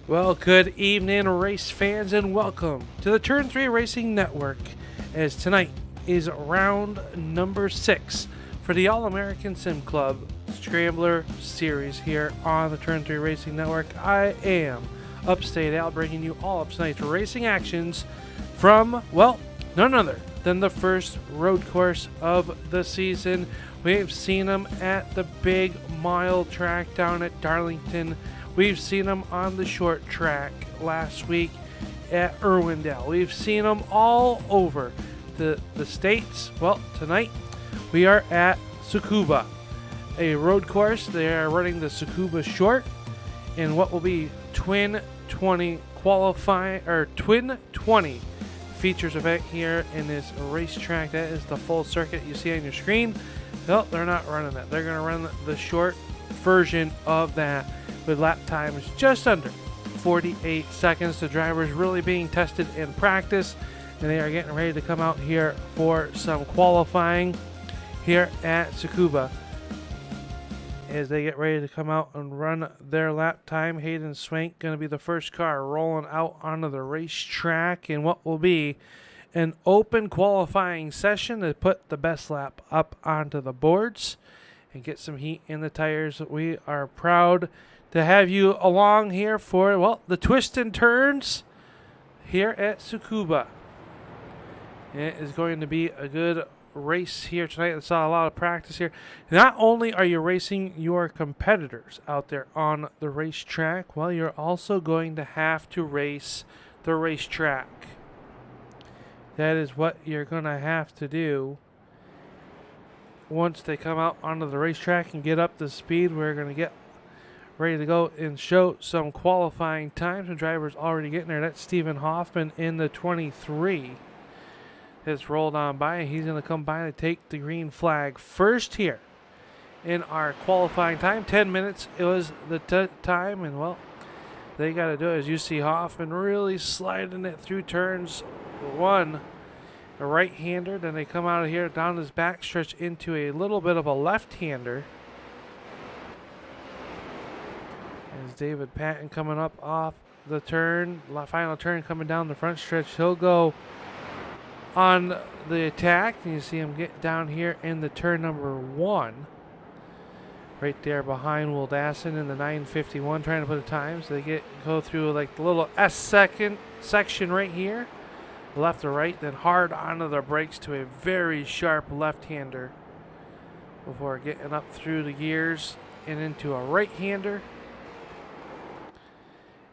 Well, good evening, race fans, and welcome to the Turn 3 Racing Network, as tonight is round number 6 for the All-American Sim Club Scrambler Series here on the Turn 3 Racing Network. I am Upstate Al, bringing you all of tonight's racing actions from, well, none other than the first road course of the season. We've seen them at the big mile track down at Darlington. We've seen them on the short track last week at Irwindale. We've seen them all over the states. Well, tonight we are at Tsukuba, a road course. They are running the Tsukuba Short in what will be Twin 20 qualifying, or Twin 20 features event here in this racetrack. That is the full circuit you see on your screen. No, they're not running that. They're going to run the short version of that, with lap times just under 48 seconds. The drivers really being tested in practice, and they are getting ready to come out here for some qualifying here at Tsukuba. As they get ready to come out and run their lap time, Hayden Swank going to be the first car rolling out onto the racetrack in what will be an open qualifying session to put the best lap up onto the boards and get some heat in the tires. We are proud to have you along here for, well, the twists and turns here at Tsukuba. It is going to be a good race here tonight. I saw a lot of practice here. Not only are you racing your competitors out there on the racetrack, well, you're also going to have to race the racetrack. That is what you're going to have to do. Once they come out onto the racetrack and get up to speed, we're going to get ready to go and show some qualifying times. The driver's already getting there. That's Stephen Hoffman in the 23. It's rolled on by. He's going to come by and take the green flag first here in our qualifying time. 10 minutes it was the time, and well, they got to do it as you see Hoffman really sliding it through turns one. A right-hander, then they come out of here down his backstretch into a little bit of a left-hander. As David Patton coming up off the turn, final turn coming down the front stretch. He'll go on the attack, and you see him get down here in the turn number 1. Right there behind Will Dasson in the 9:51, trying to put a time. So they go through like the little section right here. Left to right, then hard onto the brakes to a very sharp left-hander before getting up through the gears and into a right-hander.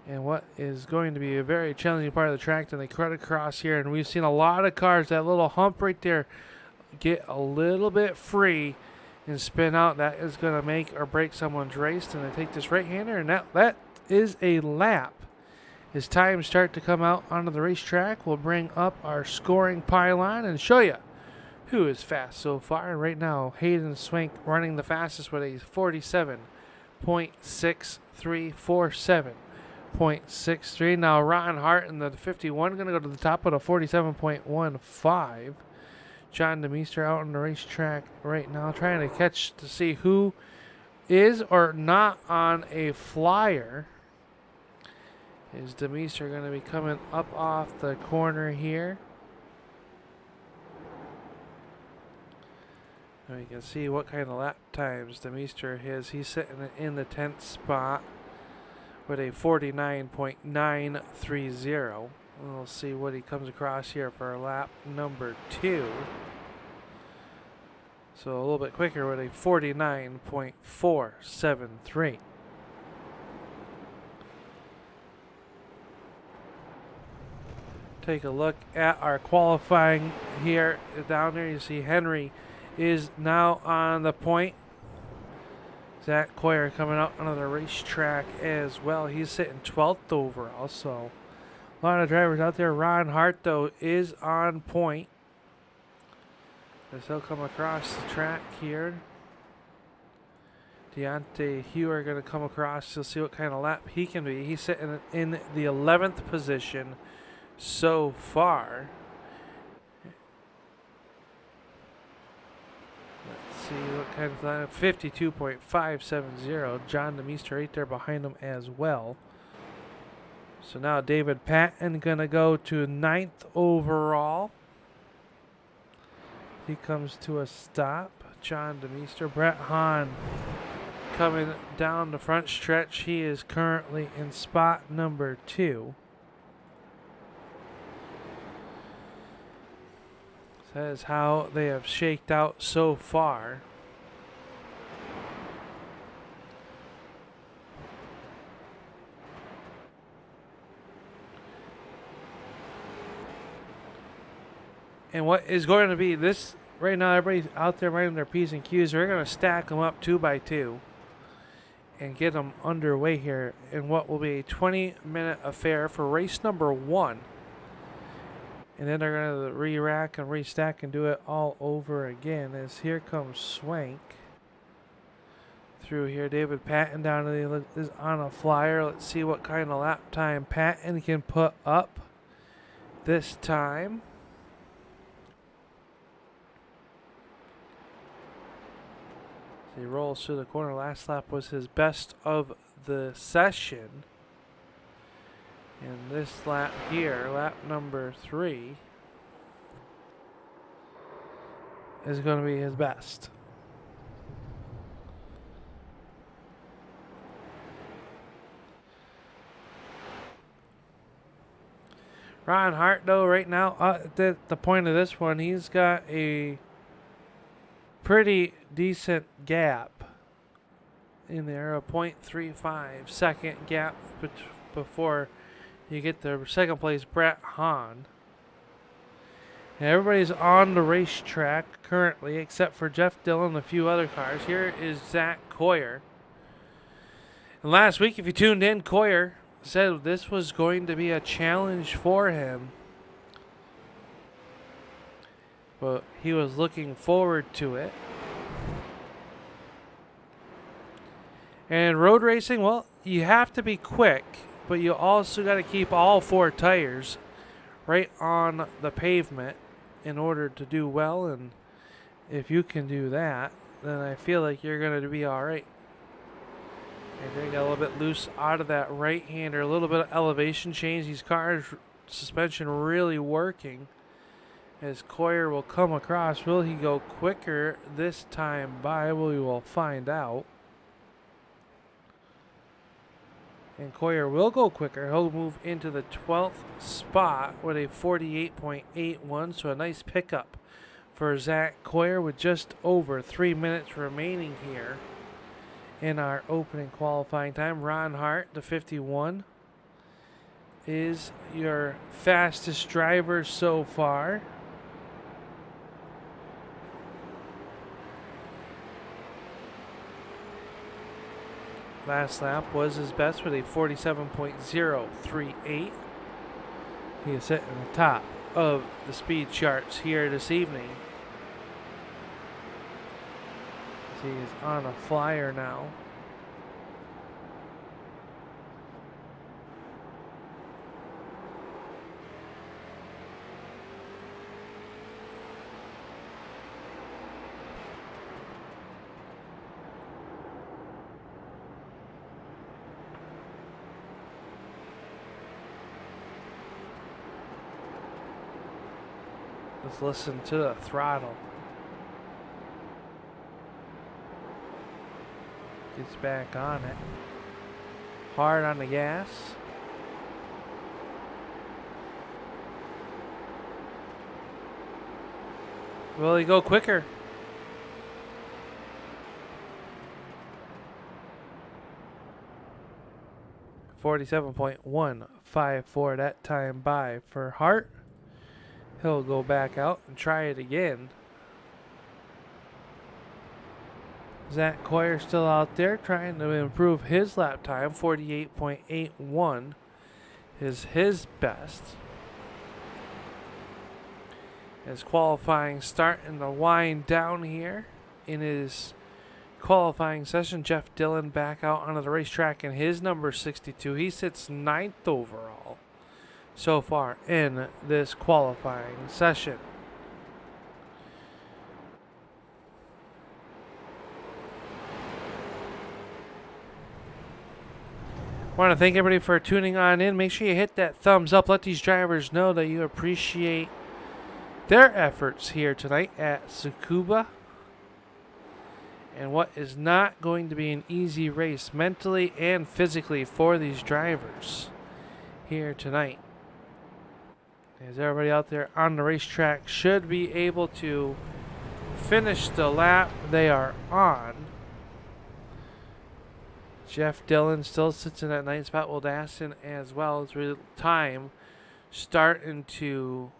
And what is going to be a very challenging part of the track, then they cut across here, and we've seen a lot of cars, that little hump right there, get a little bit free and spin out. That is going to make or break someone's race. And they take this right-hander, and that is a lap. As times start to come out onto the racetrack, we'll bring up our scoring pylon and show you who is fast so far. And right now, Hayden Swank running the fastest with a 47.6347.63. Now Ron Hart in the 51 going to go to the top with a 47.15. John DeMeester out on the racetrack right now, trying to catch to see who is or not on a flyer. Is Demeester going to be coming up off the corner here? And we can see what kind of lap times Demeester has. He's sitting in the 10th spot with a 49.930. We'll see what he comes across here for lap number 2. So a little bit quicker with a 49.473. Take a look at our qualifying here. Down there you see Henry is now on the point. Zach Coyer coming out onto the racetrack as well. He's sitting 12th overall, so a lot of drivers out there. Ron Hart, though, is on point. As he'll come across the track here. Deontay Hewer going to come across. You'll see what kind of lap he can be. He's sitting in the 11th position so far. Let's see what kind of lap. 52.570. John Demeester right there behind him as well. So now David Patton going to go to 9th overall. He comes to a stop. John Demeester. Brett Hahn coming down the front stretch. He is currently in spot number 2. That is how they have shaked out so far. And what is going to be this right now, everybody's out there writing their P's and Q's. We're going to stack them up 2 by 2 and get them underway here in what will be a 20-minute affair for race number 1. And then they're going to re-rack and restack and do it all over again. As here comes Swank through here. David Patton down is on a flyer. Let's see what kind of lap time Patton can put up this time. He rolls through the corner. Last lap was his best of the session. And this lap here, lap number 3, is going to be his best. Ron Hart, though, right now, at the point of this one, he's got a pretty decent gap in there, a 0.35 second gap before you get the second place, Brett Hahn. And everybody's on the racetrack currently, except for Jeff Dillon and a few other cars. Here is Zach Coyer. And last week, if you tuned in, Coyer said this was going to be a challenge for him. But he was looking forward to it. And road racing, well, you have to be quick, but you also got to keep all 4 tires right on the pavement in order to do well. And if you can do that, then I feel like you're going to be all right. And they got a little bit loose out of that right-hander, a little bit of elevation change. These cars' suspension really working. As Coyer will come across, will he go quicker this time by? We will find out. And Coyer will go quicker. He'll move into the 12th spot with a 48.81, so a nice pickup for Zach Coyer with just over 3 minutes remaining here in our opening qualifying time. Ron Hart, the 51, is your fastest driver so far. Last lap was his best with a 47.038. He is sitting at the top of the speed charts here this evening. He is on a flyer now. Just listen to the throttle. Gets back on it. Hard on the gas. Will he go quicker? .154 that time by for Hart. He'll go back out and try it again. Zach Coyer still out there trying to improve his lap time. 48.81 is his best. His qualifying starting to wind down here in his qualifying session. Jeff Dillon back out onto the racetrack in his number 62. He sits 9th overall so far in this qualifying session. Want to thank everybody for tuning on in. Make sure you hit that thumbs up. Let these drivers know that you appreciate their efforts here tonight at Tsukuba. And what is not going to be an easy race mentally and physically for these drivers here tonight. As everybody out there on the racetrack should be able to finish the lap they are on. Jeff Dillon still sits in that 9th spot. Will Dassin as well. It's really time starting to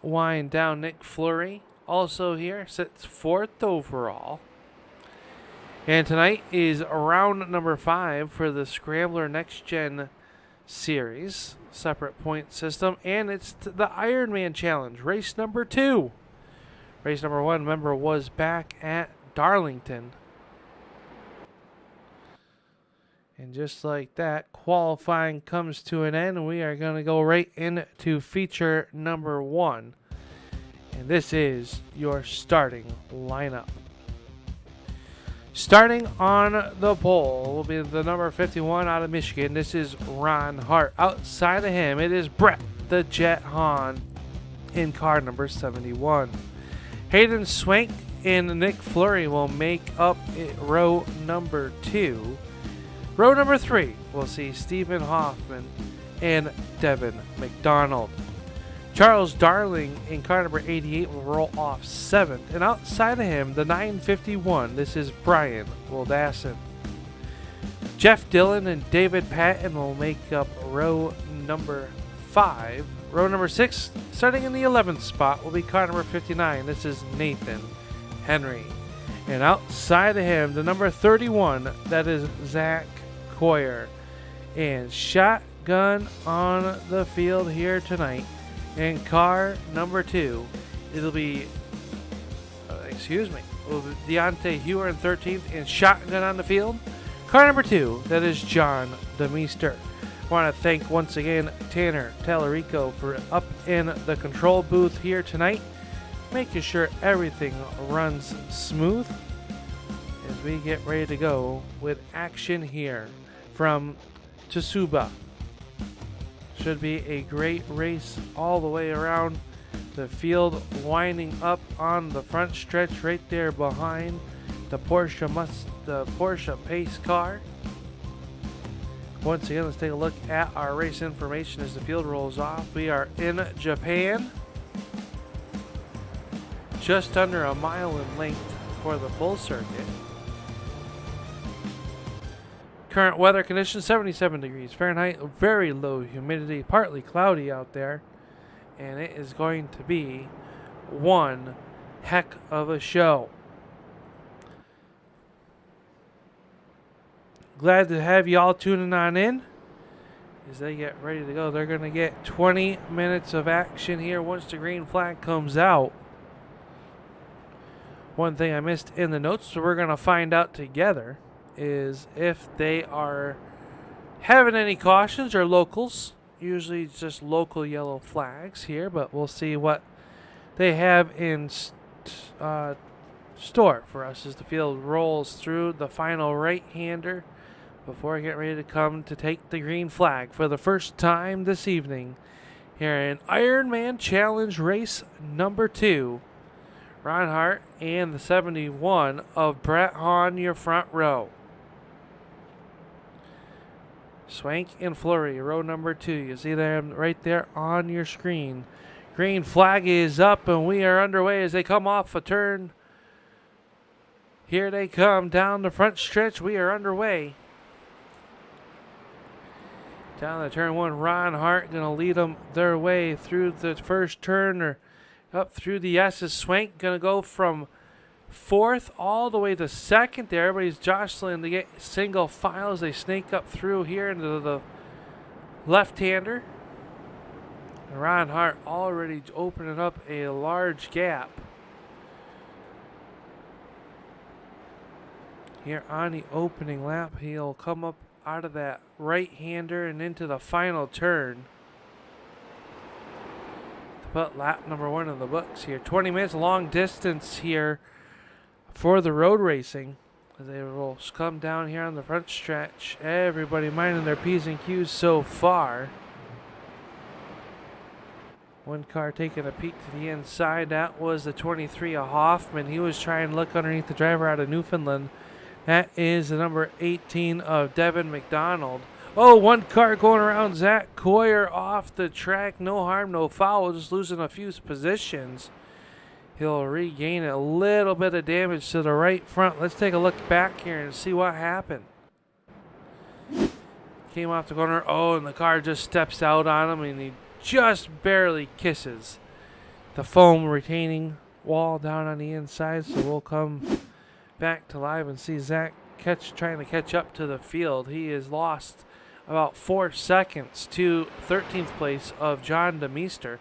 wind down. Nick Fleury also here sits 4th overall. And tonight is round number 5 for the Scrambler Next Gen Series. Separate point system. And it's the Ironman Challenge. Race number 2. Race number 1, remember, was back at Darlington. And just like that, qualifying comes to an end. We are going to go right into feature number 1. And this is your starting lineup. Starting on the pole will be the number 51 out of Michigan. This is Ron Hart. Outside of him, it is Brett the Jet Hahn in car number 71. Hayden Swank and Nick Fleury will make up row number 2. Row number 3, we'll see Stephen Hoffman and Devin McDonald. Charles Darling in car number 88 will roll off 7th. And outside of him, the 951, this is Brian Wildassin. Jeff Dillon and David Patton will make up row number 5. Row number 6, starting in the 11th spot, will be car number 59. This is Nathan Henry. And outside of him, the number 31, that is Zach Coyer. And shotgun on the field here tonight. In car number 2, it'll be, Deontay Hewer in 13th. And shotgun on the field, car number 2, that is John DeMeester. I want to thank once again Tanner Tallarico for up in the control booth here tonight, making sure everything runs smooth as we get ready to go with action here from Tsukuba. Should be a great race all the way around. The field winding up on the front stretch right there behind the Porsche pace car. Once again, let's take a look at our race information as the field rolls off. We are in Japan. Just under a mile in length for the full circuit. Current weather conditions, 77 degrees Fahrenheit, very low humidity, partly cloudy out there, and it is going to be one heck of a show. Glad to have you all tuning on in as they get ready to go. They're going to get 20 minutes of action here once the green flag comes out. One thing I missed in the notes, so we're going to find out together, is if they are having any cautions or locals. Usually just local yellow flags here, but we'll see what they have in store for us as the field rolls through the final right-hander before I get ready to come to take the green flag for the first time this evening here in Ironman Challenge race number 2. Ron Hart and the 71 of Brett Hahn, your front row. Swank and Flurry, row number 2. You see them right there on your screen. Green flag is up and we are underway as they come off a turn. Here they come down the front stretch. We are underway. Down the turn 1, Ron Hart going to lead them their way through the first turn or up through the S's. Swank going to go from 4th all the way to 2nd there. Everybody's jostling to get single file as they snake up through here into the left-hander. And Ron Hart already opening up a large gap here on the opening lap. He'll come up out of that right-hander and into the final turn to put lap number 1 in the books here. 20 minutes long distance here for the road racing as they will come down here on the front stretch. Everybody minding their P's and Q's so far. One car taking a peek to the inside. That was the 23 of Hoffman. He was trying to look underneath the driver out of Newfoundland. That is the number 18 of Devin McDonald. Oh, one car going around Zach Coyer off the track. No harm, no foul. Just losing a few positions. He'll regain a little bit of damage to the right front. Let's take a look back here and see what happened. Came off the corner. Oh, and the car just steps out on him, and he just barely kisses the foam retaining wall down on the inside. So we'll come back to live and see Zach trying to catch up to the field. He has lost about 4 seconds to 13th place of John DeMeester.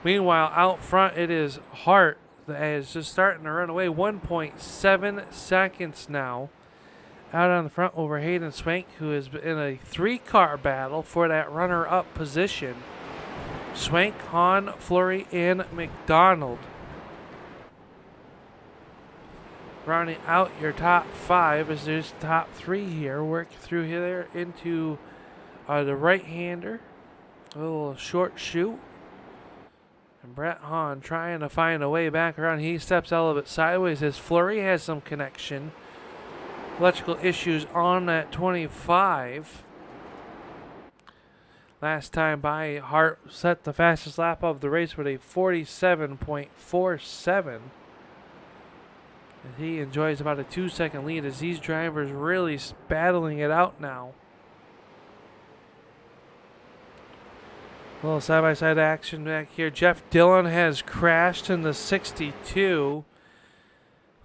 Meanwhile, out front it is Hart that is just starting to run away. 1.7 seconds now out on the front over Hayden Swank, who is in a 3-car battle for that runner-up position. Swank, Hahn, Flurry, and McDonald. Rounding out your top 5 as there's top 3 here. Work through here into the right-hander. A little short shoot. And Brett Hahn trying to find a way back around. He steps a little bit sideways as Flurry has some connection. Electrical issues on that 25. Last time by, Hart set the fastest lap of the race with a 47.47. He enjoys about a 2-second lead as these drivers really battling it out now. A little side-by-side action back here. Jeff Dillon has crashed in the 62.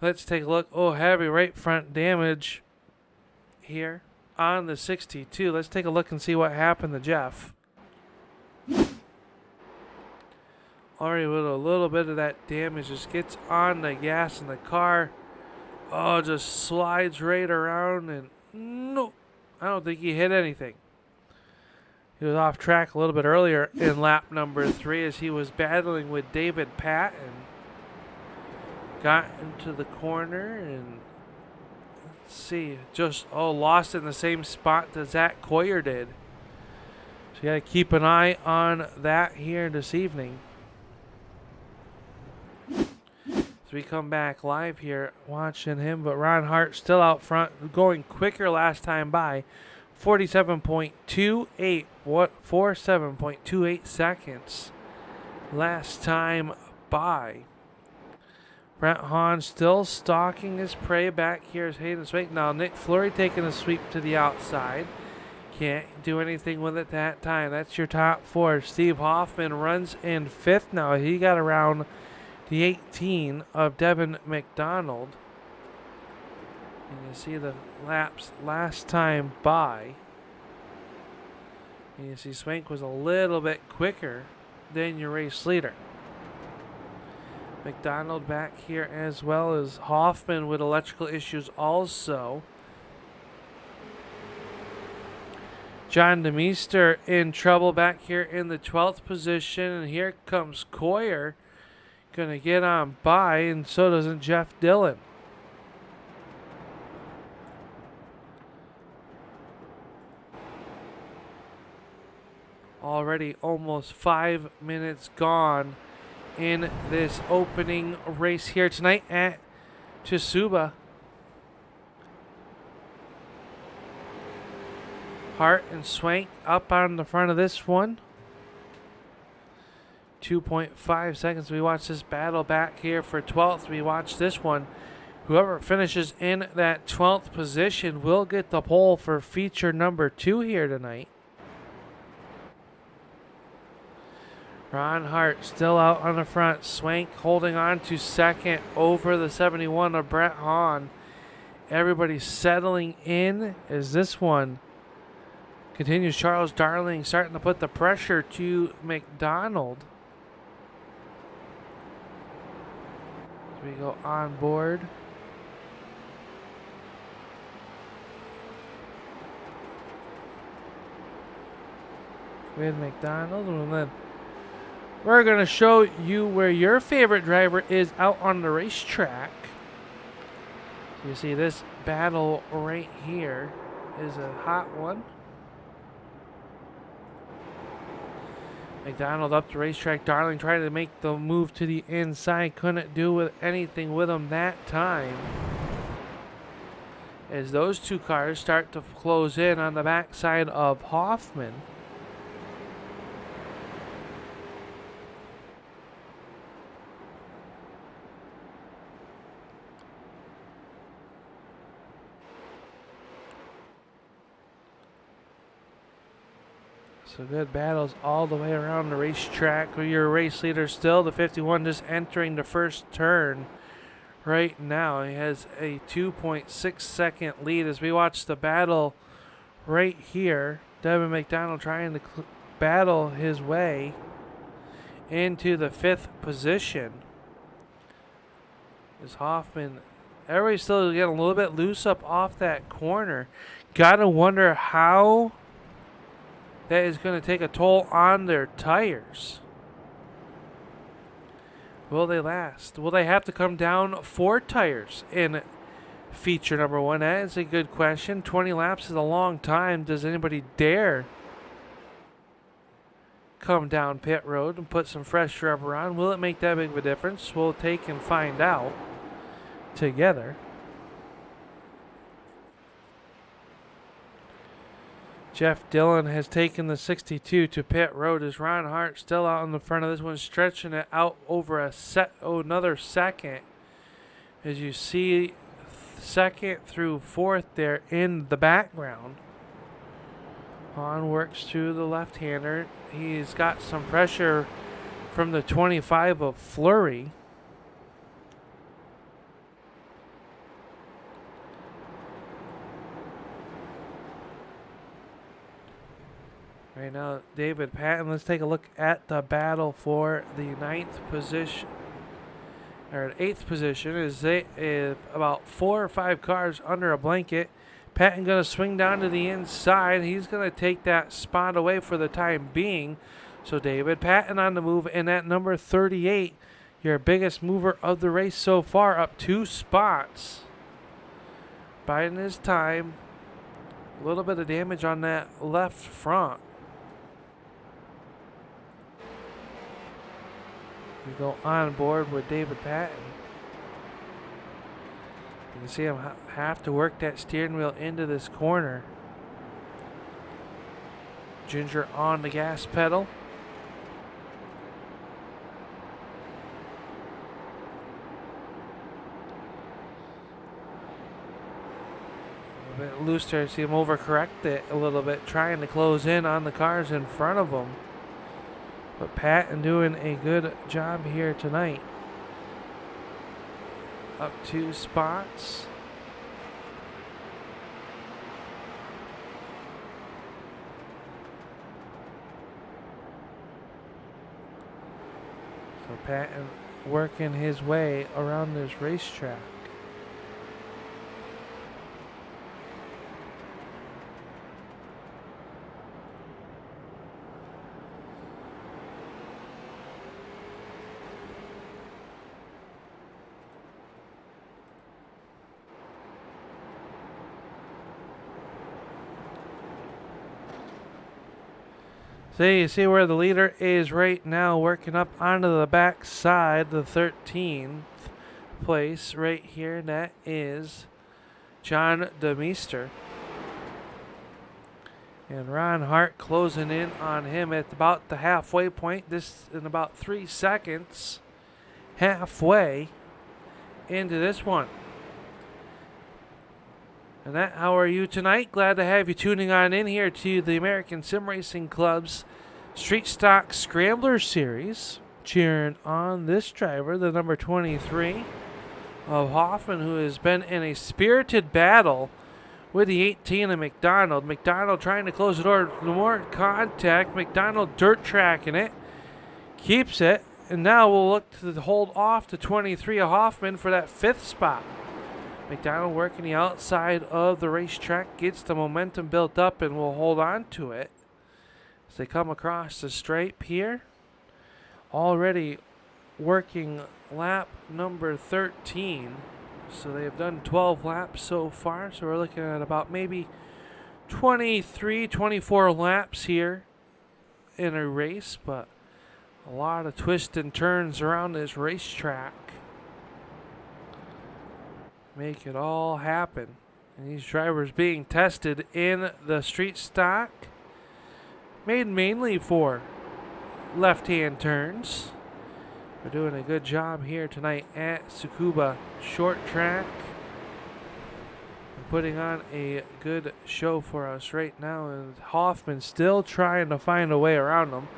Let's take a look. Oh, heavy right front damage here on the 62. Let's take a look and see what happened to Jeff. Already with a little bit of that damage. Just gets on the gas in the car. Oh, just slides right around and no, I don't think he hit anything. He was off track a little bit earlier in lap number 3 as he was battling with David Patton. Got into the corner and let's see, just lost in the same spot that Zach Coyer did. So you got to keep an eye on that here this evening. As we come back live here watching him, but Ron Hart still out front, going quicker last time by. 47.28, 47.28 seconds last time by. Brett Hahn still stalking his prey back here as Hayden Swank. Now Nick Flurry taking a sweep to the outside. Can't do anything with it that time. That's your top 4. Steve Hoffman runs in 5th now. He got around the 18 of Devin McDonald. And you see the laps last time by. And you see Swank was a little bit quicker than your race leader. McDonald back here as well as Hoffman with electrical issues also. John DeMeester in trouble back here in the 12th position. And here comes Coyer. Going to get on by, and so doesn't Jeff Dillon. Already almost 5 minutes gone in this opening race here tonight at Tsukuba. Hart and Swank up on the front of this one. 2.5 seconds. We watch this battle back here for 12th. We watch this one. Whoever finishes in that 12th position will get the pole for feature number 2 here tonight. Ron Hart still out on the front. Swank holding on to second over the 71 of Brett Hahn. Everybody settling in as this one continues. Charles Darling starting to put the pressure to McDonald. As we go on board. With McDonald, and then we're going to show you where your favorite driver is out on the racetrack. You see this battle right here is a hot one. McDonald up the racetrack. Darling trying to make the move to the inside. Couldn't do anything with him that time. As those two cars start to close in on the backside of Hoffman. So good battles all the way around the racetrack. Your race leader still, the 51, just entering the first turn right now. He has a 2.6 second lead as we watch the battle right here. Devin McDonald trying to battle his way into the 5th position. As Hoffman, everybody's still getting a little bit loose up off that corner. Gotta wonder how that is going to take a toll on their tires. Will they last? Will they have to come down 4 tires in feature number 1? That is a good question. 20 laps is a long time. Does anybody dare come down pit road and put some fresh rubber on? Will it make that big of a difference? We'll take and find out together. Jeff Dillon has taken the 62 to pit road as Ron Hart still out in the front of this one, stretching it out over another second. As you see, second through 4th there in the background. Hahn works to the left-hander. He's got some pressure from the 25 of Fleury. Right now, David Patton. Let's take a look at the battle for the 9th position, or 8th position. Is about 4 or 5 cars under a blanket. Patton going to swing down to the inside. He's going to take that spot away for the time being. So David Patton on the move, and at number 38, your biggest mover of the race so far, up 2 spots. Biding his time. A little bit of damage on that left front. We go on board with David Patton. You can see him have to work that steering wheel into this corner. Ginger on the gas pedal. A bit loose there. See him overcorrect it a little bit, trying to close in on the cars in front of him. But Patton doing a good job here tonight. Up 2 spots. So Patton working his way around this racetrack. So you see where the leader is right now, working up onto the back side, the 13th place right here. And that is John DeMeester. And Ron Hart closing in on him at about the halfway point. This in about 3 seconds. Halfway into this one. And that, how are you tonight? Glad to have you tuning on in here to the American Sim Racing Club's Street Stock Scrambler Series. Cheering on this driver, the number 23 of Hoffman, who has been in a spirited battle with the 18 of McDonald. McDonald trying to close the door. More contact. McDonald dirt tracking it. Keeps it. And now we'll look to hold off the 23 of Hoffman for that 5th spot. McDonald working the outside of the racetrack. Gets the momentum built up and will hold on to it. As they come across the stripe here. Already working lap number 13. So they have done 12 laps so far. So we're looking at about maybe 23, 24 laps here in a race. But a lot of twists and turns around this racetrack. Make it all happen. And these drivers being tested in the street stock. Made mainly for left-hand turns. We're doing a good job here tonight at Tsukuba Short Track. And putting on a good show for us right now. And Hoffman still trying to find a way around them.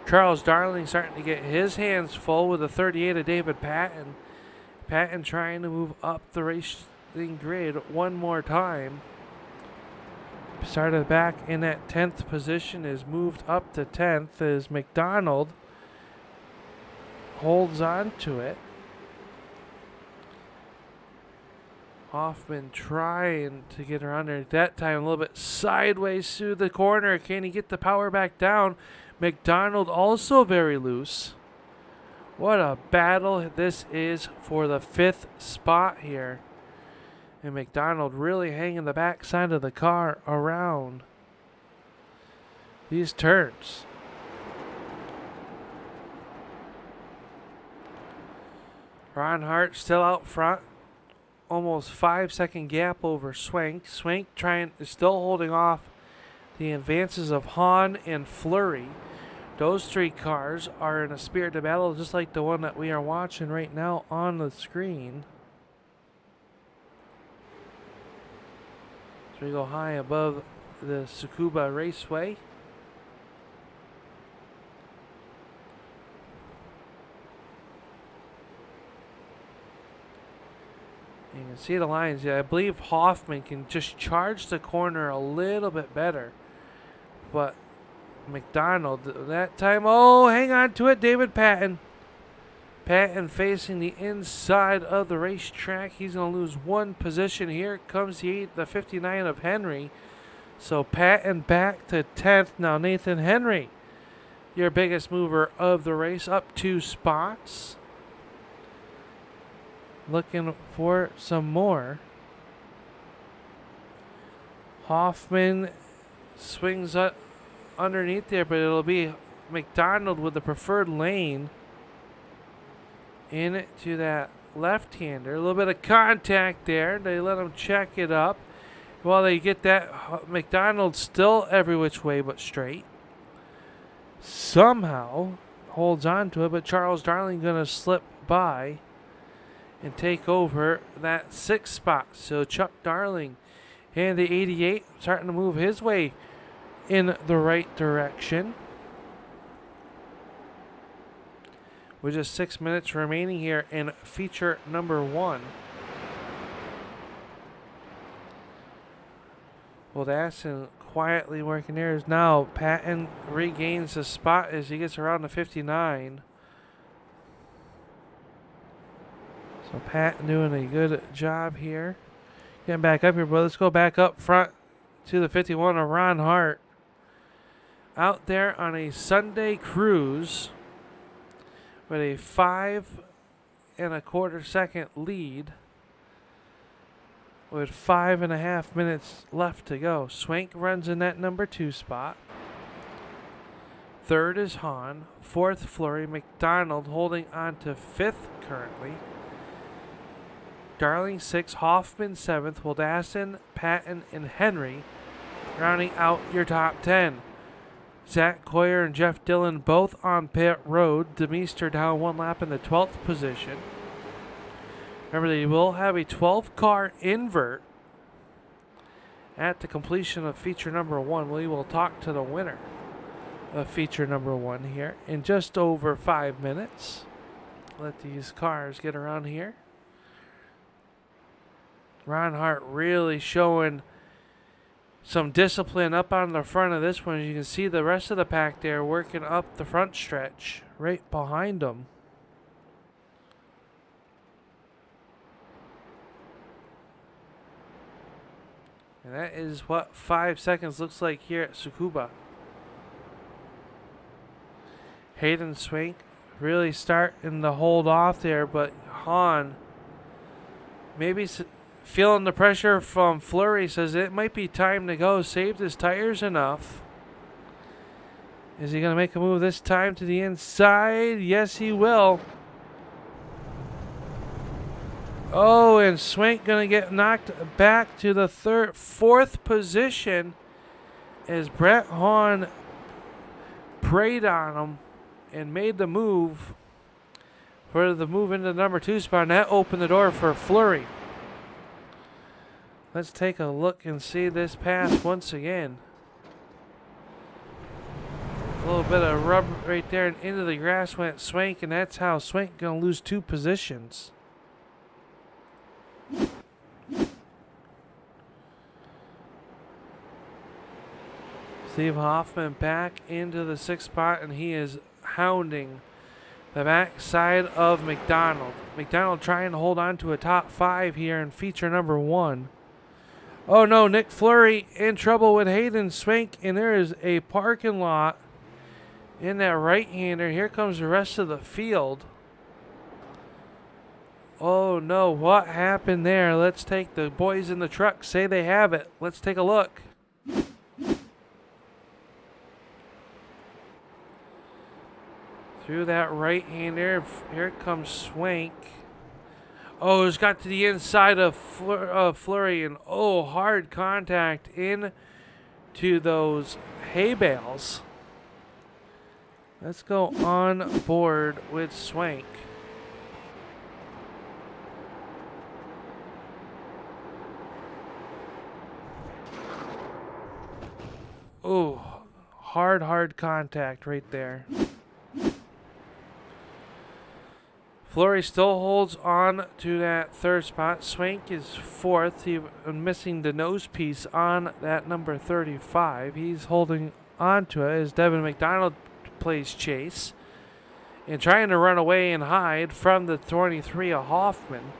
Charles Darling starting to get his hands full with the 38 of David Patton. Patton trying to move up the racing grid one more time. Started back in that 10th position, is moved up to 10th as McDonald holds on to it. Hoffman trying to get her under. At that time, a little bit sideways through the corner. Can he get the power back down? McDonald also very loose. What a battle this is for the 5th spot here. And McDonald really hanging the back side of the car around these turns. Ron Hart still out front. Almost 5-second gap over Swank. Swank still holding off the advances of Hahn and Fleury. Those 3 cars are in a spirited battle, just like the one that we are watching right now on the screen. So we go high above the Tsukuba Raceway. You can see the lines. Yeah, I believe Hoffman can just charge the corner a little bit better. But McDonald, that time, oh, hang on to it, David Patton. Patton facing the inside of the racetrack. He's going to lose 1 position. Here comes the 59 of Henry. So Patton back to 10th. Now Nathan Henry, your biggest mover of the race, up 2 spots. Looking for some more. Hoffman swings up underneath there, but it'll be McDonald with the preferred lane into that left-hander. A little bit of contact there. They let him check it up. While they get that, McDonald still every which way but straight. Somehow holds on to it, but Charles Darling going to slip by and take over that 6th spot. So Chuck Darling and the 88 starting to move his way in the right direction. With just 6 minutes remaining here in feature number 1. Well, Dassin quietly working there. Now Patton regains the spot as he gets around the 59. So Patton doing a good job here. Getting back up here, but let's go back up front to the 51 of Ron Hart. Out there on a Sunday cruise with a 5 1/4 second lead with 5.5 minutes left to go. Swank runs in that number 2 spot. Third is Hahn. Fourth, Fleury. McDonald holding on to fifth currently. Darling sixth. Hoffman seventh. Wildassin, Patton, and Henry rounding out your top 10. Zach Coyer and Jeff Dillon both on pit road. Demeester down one lap in the 12th position. Remember, they will have a 12-car invert at the completion of feature number 1. We will talk to the winner of feature number 1 here in just over 5 minutes. Let these cars get around here. Ron Hart really showing some discipline up on the front of this one. As you can see, the rest of the pack there working up the front stretch right behind them. And that is what 5 seconds looks like here at Tsukuba. Hayden Swank really starting to hold off there, but Hahn maybe feeling the pressure from Fleury, says it might be time to go. Saved his tires enough. Is he going to make a move this time to the inside? Yes, he will. Oh, and Swank going to get knocked back to the fourth position as Brett Hahn preyed on him and made the move for the move into the number 2 spot, and that opened the door for Fleury. Let's take a look and see this pass once again. A little bit of rub right there, and into the grass went Swank, and that's how Swank going to lose 2 positions. Steve Hoffman back into the 6th spot, and he is hounding the back side of McDonald. McDonald trying to hold on to a top 5 here in feature number 1. Oh no, Nick Fleury in trouble with Hayden Swank, and there is a parking lot in that right-hander. Here comes the rest of the field. Oh no, what happened there? Let's take the boys in the truck, say they have it. Let's take a look. Through that right-hander, here comes Swank. Oh, it's got to the inside of Fleury, and oh, hard contact in to those hay bales. Let's go on board with Swank. Oh, hard contact right there. Fleury still holds on to that 3rd spot. Swank is 4th. He's missing the nose piece on that number 35. He's holding on to it as Devin McDonald plays chase and trying to run away and hide from the 23 of Hoffman.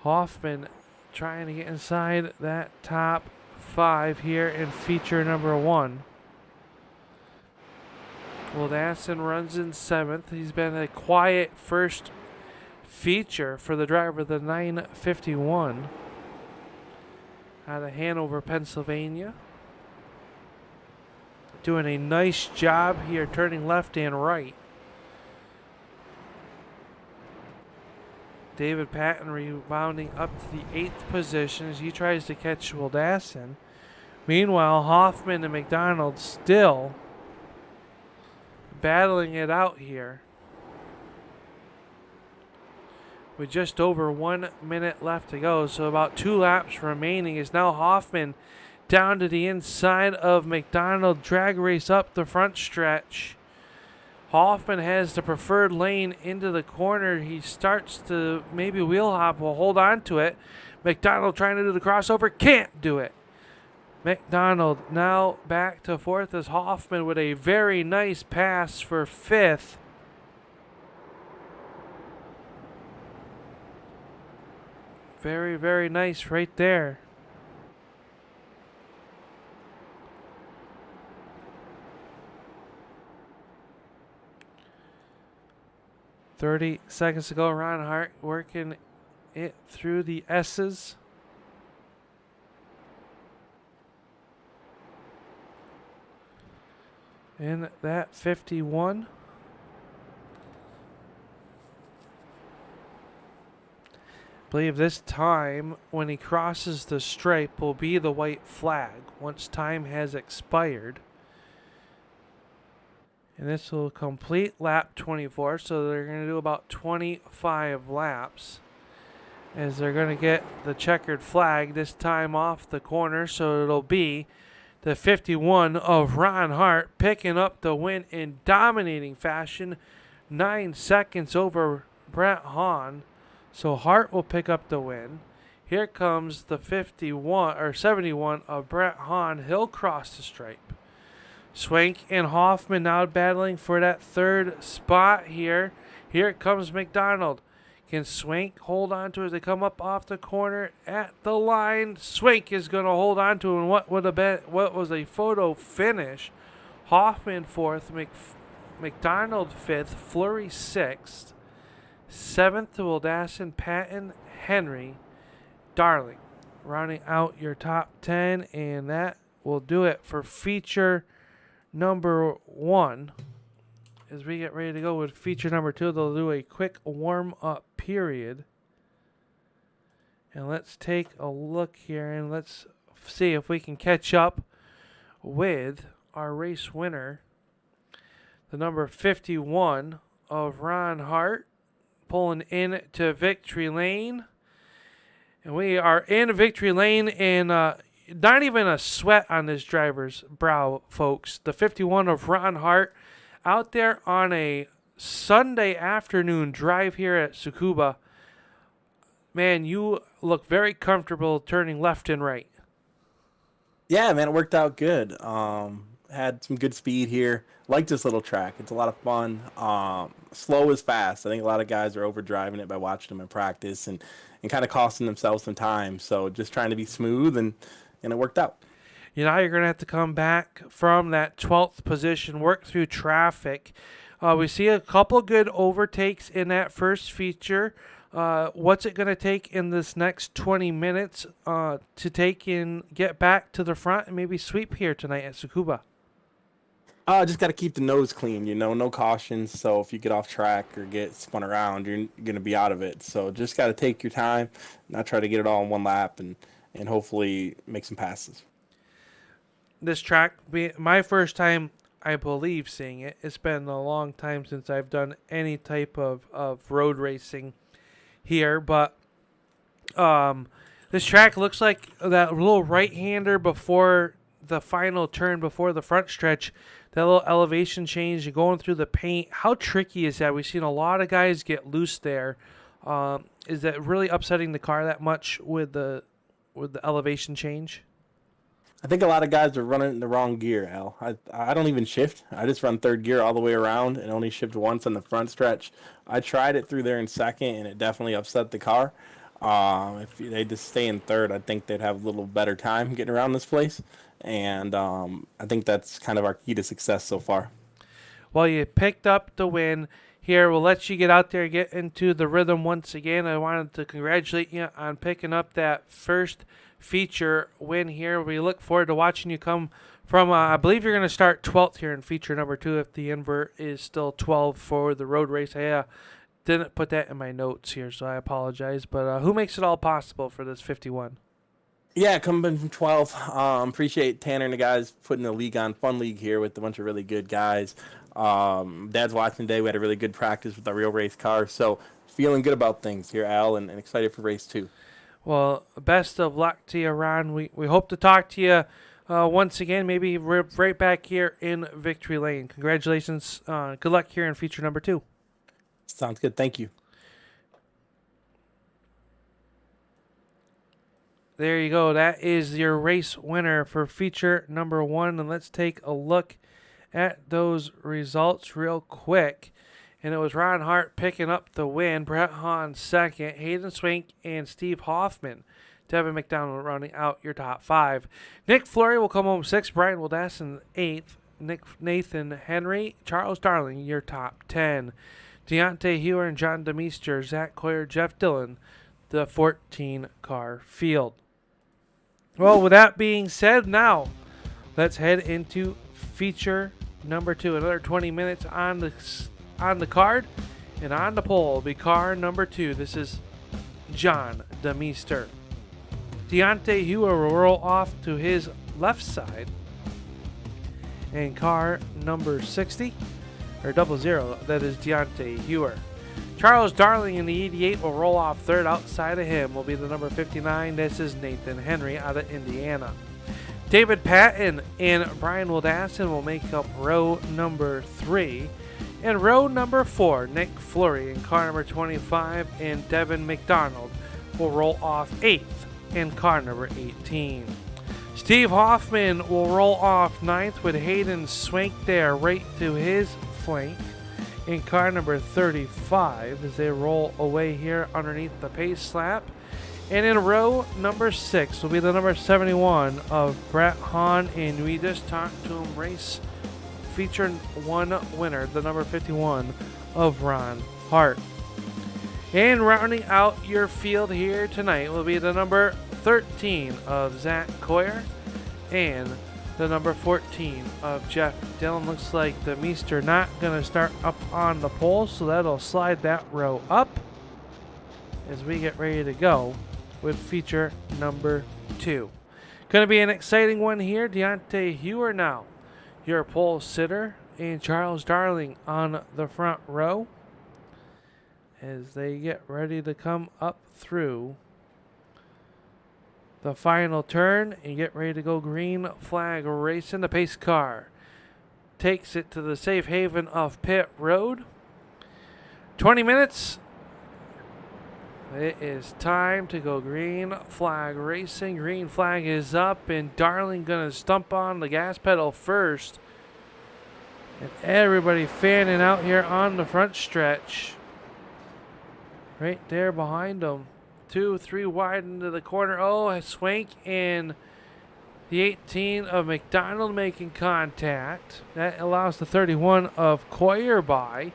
Hoffman trying to get inside that top 5 here in feature number 1. Wildassin runs in 7th. He's been a quiet first feature for the driver of the 951 out of Hanover, Pennsylvania. Doing a nice job here, turning left and right. David Patton rebounding up to the 8th position as he tries to catch Wildassin. Meanwhile, Hoffman and McDonald still battling it out here. With just over 1 minute left to go, so about 2 laps remaining, is now Hoffman down to the inside of McDonald. Drag race up the front stretch. Hoffman has the preferred lane into the corner. He starts to maybe wheel hop, will hold on to it. McDonald trying to do the crossover, can't do it. McDonald now back to 4th as Hoffman with a very nice pass for 5th. Very nice right there. .30 seconds to go. Ron Hart working it through the S's. in that 51. I believe this time when he crosses the stripe will be the white flag once time has expired. And this will complete lap 24, so they're going to do about 25 laps as they're going to get the checkered flag this time off the corner, so it'll be the 51 of Ron Hart picking up the win in dominating fashion, 9 seconds over Brett Hahn. So Hart will pick up the win. Here comes the 71 of Brett Hahn. He'll cross the stripe. Swank and Hoffman now battling for that third spot here. Here comes McDonald. Can Swank hold on to it as they come up off the corner at the line? Swank is going to hold on to it in what was a photo finish. Hoffman fourth, McDonald fifth, Fleury sixth. Seventh to Wildassin, Patton, Henry, Darling. Rounding out your top 10, and that will do it for feature number 1. As we get ready to go with feature number 2, they'll do a quick warm-up period. And let's take a look here, and let's see if we can catch up with our race winner, the number 51 of Ron Hart, pulling in to victory lane. And we are in victory lane, and not even a sweat on this driver's brow, folks. The 51 of Ron Hart out there on a Sunday afternoon drive here at Tsukuba. Man, you look very comfortable turning left and right. Yeah, man, it worked out good. Had some good speed here. Like this little track. It's a lot of fun. Slow is fast. I think a lot of guys are overdriving it by watching them in practice and kind of costing themselves some time. So just trying to be smooth, and it worked out. You know, you're going to have to come back from that 12th position, work through traffic. We see a couple good overtakes in that first feature. What's it going to take in this next 20 minutes to get back to the front and maybe sweep here tonight at Tsukuba? Just got to keep the nose clean, no cautions. So if you get off track or get spun around, you're going to be out of it. So just got to take your time, not try to get it all in one lap, and hopefully make some passes. This track, my first time, I believe, seeing it. It's been a long time since I've done any type of road racing here, but this track looks like that little right-hander before the final turn, before the front stretch, that little elevation change, you're going through the paint. How tricky is that? We've seen a lot of guys get loose there. Is that really upsetting the car that much with the elevation change? I think a lot of guys are running in the wrong gear, Al. I don't even shift. I just run third gear all the way around and only shift once on the front stretch. I tried it through there in second, and it definitely upset the car. If they just stay in third, I think they'd have a little better time getting around this place. And I think that's kind of our key to success so far. Well, you picked up the win here. We'll let you get out there, get into the rhythm once again. I wanted to congratulate you on picking up that first feature win here. We look forward to watching you come from, I believe you're going to start 12th here in feature number 2 if the invert is still 12 for the road race. I didn't put that in my notes here, so I apologize. But who makes it all possible for this 51? Yeah, coming from 12th. Appreciate Tanner and the guys putting the league on. Fun league here with a bunch of really good guys. Dad's watching today. We had a really good practice with our real race car. So feeling good about things here, Al, and excited for race 2. Well, best of luck to you, Ron. We hope to talk to you once again, maybe right back here in Victory Lane. Congratulations. Good luck here in feature number 2. Sounds good. Thank you. There you go. That is your race winner for feature number 1. And let's take a look at those results real quick. And it was Ron Hart picking up the win, Brett Hahn second, Hayden Swank and Steve Hoffman. Devin McDonald running out your top 5. Nick Fleury will come home 6th, Brian Wildassin 8th, Nathan Henry, Charles Darling your top 10. Deontay Hewer and John DeMeester, Zach Coyer, Jeff Dillon, the 14-car field. Well, with that being said, now let's head into feature number 2. Another 20 minutes on the card, and on the pole will be car number 2. This is John DeMeester. Deontay Hewer will roll off to his left side, and car number 60, or 00, that is Deontay Hewer. Charles Darling in the 88 will roll off third. Outside of him will be the number 59. This is Nathan Henry out of Indiana. David Patton and Brian Wildassin will make up row number 3. And row number 4, Nick Fleury in car number 25 and Devin McDonald will roll off 8th in car number 18. Steve Hoffman will roll off 9th with Hayden Swank there right to his flank in car number 35 as they roll away here underneath the pace slap. And in row number 6 will be the number 71 of Brett Hahn, and we just talked to him, race feature 1 winner, the number 51 of Ron Hart. And rounding out your field here tonight will be the number 13 of Zach Coyer and the number 14 of Jeff Dillon. Looks like the Meester not going to start up on the pole, so that'll slide that row up as we get ready to go with feature number 2. Going to be an exciting one here. Deontay Hewer now, your pole sitter, and Charles Darling on the front row as they get ready to come up through the final turn and get ready to go green flag racing. The pace car takes it to the safe haven of pit road. 20 minutes. It is time to go green flag racing. Green flag is up, and Darling gonna stump on the gas pedal first. And everybody fanning out here on the front stretch. Right there behind them. 2, 3 wide into the corner. Oh, Swank and the 18 of McDonald making contact. That allows the 31 of Coyer by.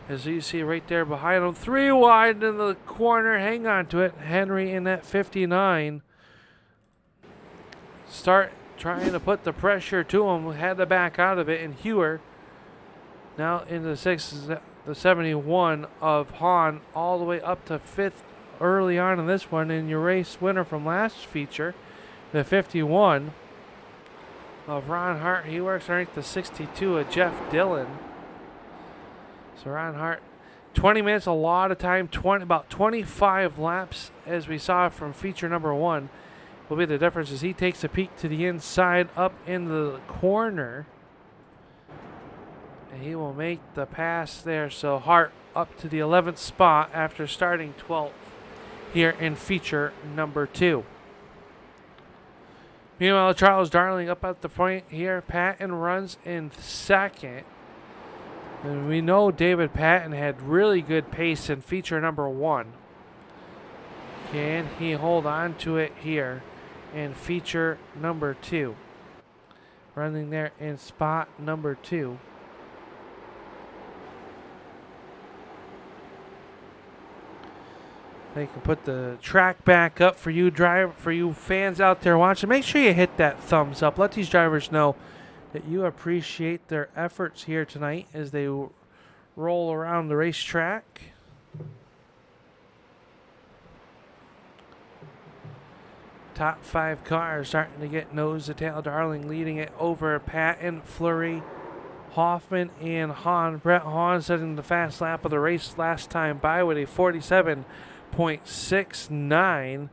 As you see right there behind them. 3 wide into the corner. Hang on to it. Henry in that 59. Start trying to put the pressure to him. Had to back out of it. And Hewer now in the 6th, the 71 of Hahn, all the way up to 5th early on in this one. And your race winner from last feature, the 51 of Ron Hart. He works underneath the 62 of Jeff Dillon. So Ron Hart, 20 minutes, a lot of time, about 25 laps as we saw from feature number 1 will be the difference as he takes a peek to the inside up into the corner. And he will make the pass there. So Hart up to the 11th spot after starting 12th here in feature number 2. Meanwhile, Charles Darling up at the point here. Patton runs in 2nd. And we know David Patton had really good pace in feature number 1. Can he hold on to it here in feature number 2? Running there in spot number 2. They can put the track back up for you fans out there watching. Make sure you hit that thumbs up. Let these drivers know that you appreciate their efforts here tonight as they roll around the racetrack. Top 5 cars starting to get nose to tail. Darling leading it over Patton, Fleury, Hoffman, and Hahn. Brett Hahn setting the fast lap of the race last time by with a 47.69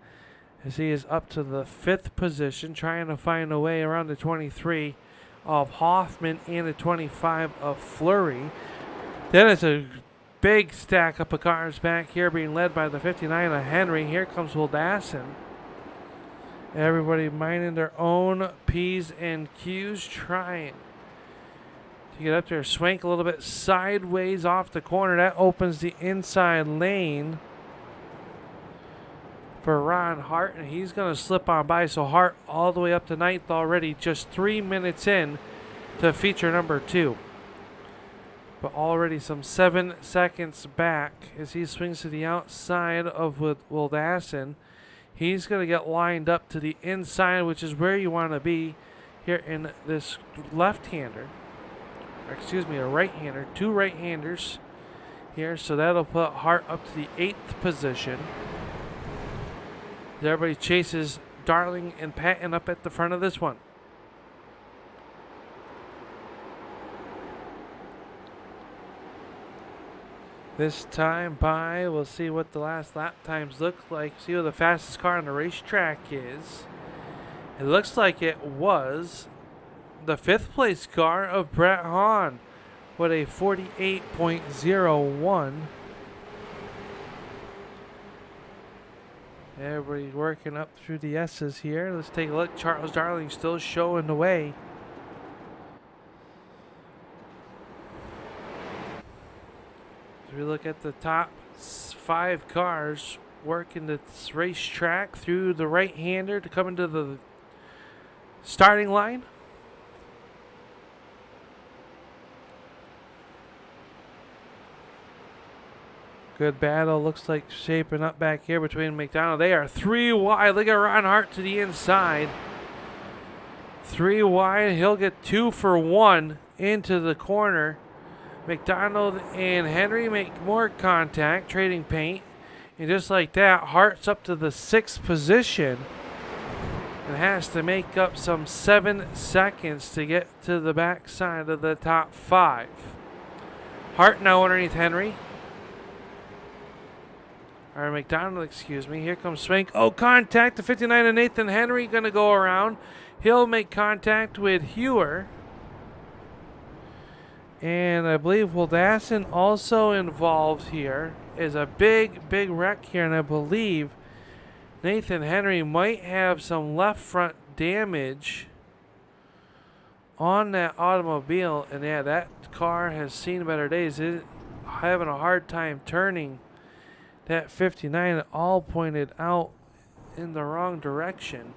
as he is up to the 5th position, trying to find a way around the 23 of Hoffman and the 25 of Fleury. Then it's a big stack up of cars back here being led by the 59 of Henry. Here comes Wildassin. Everybody minding their own P's and Q's, trying to get up there. Swank a little bit sideways off the corner. That opens the inside lane for Ron Hart, and he's going to slip on by. So Hart all the way up to 9th already, just 3 minutes in to feature number 2. But already some 7 seconds back as he swings to the outside of Wildassin. He's going to get lined up to the inside, which is where you want to be here in this left-hander. or excuse me, a right-hander, 2 right-handers here. So that'll put Hart up to the 8th position. Everybody chases Darling and Patton up at the front of this one. This time by, we'll see what the last lap times look like. See what the fastest car on the racetrack is. It looks like it was the 5th place car of Brett Hahn with a 48.01. Everybody's working up through the S's here. Let's take a look. Charles Darling still showing the way. As we look at the top 5 cars working this racetrack through the right-hander to come into the starting line. Good battle. Looks like shaping up back here between McDonald. They are 3 wide. Look at Ron Hart to the inside. 3 wide. He'll get 2 for 1 into the corner. McDonald and Henry make more contact, trading paint. And just like that, Hart's up to the 6th position and has to make up some 7 seconds to get to the back side of the top 5. Hart now underneath Henry. Or McDonald, excuse me. Here comes Swank. Oh, contact to 59 and Nathan Henry going to go around. He'll make contact with Hewer. And I believe Wildassin also involved here. Is a big wreck here. And I believe Nathan Henry might have some left front damage on that automobile. And yeah, that car has seen better days. It's having a hard time turning. That 59 all pointed out in the wrong direction.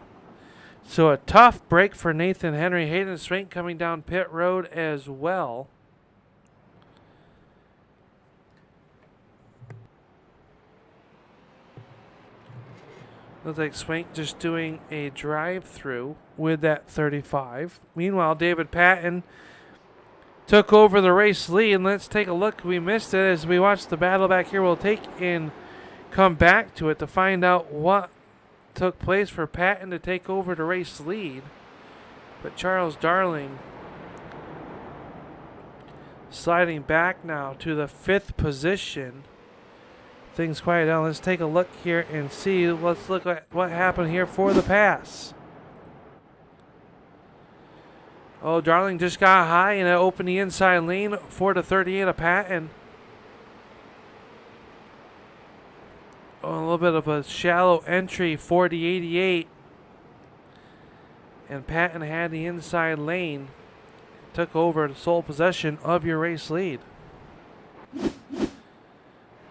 So a tough break for Nathan Henry. Hayden Swank coming down pit road as well. Looks like Swank just doing a drive-through with that 35. Meanwhile, David Patton took over the race lead. And let's take a look. We missed it as we watched the battle back here. We'll take and come back to it to find out what took place for Patton to take over the race lead. But Charles Darling sliding back now to the 5th position. Things quiet down. Let's take a look here and see. Let's look at what happened here for the pass. Oh, Darling just got high and it opened the inside lane for the 38 of Patton. Oh, a little bit of a shallow entry for the 88. And Patton had the inside lane. Took over the sole possession of your race lead.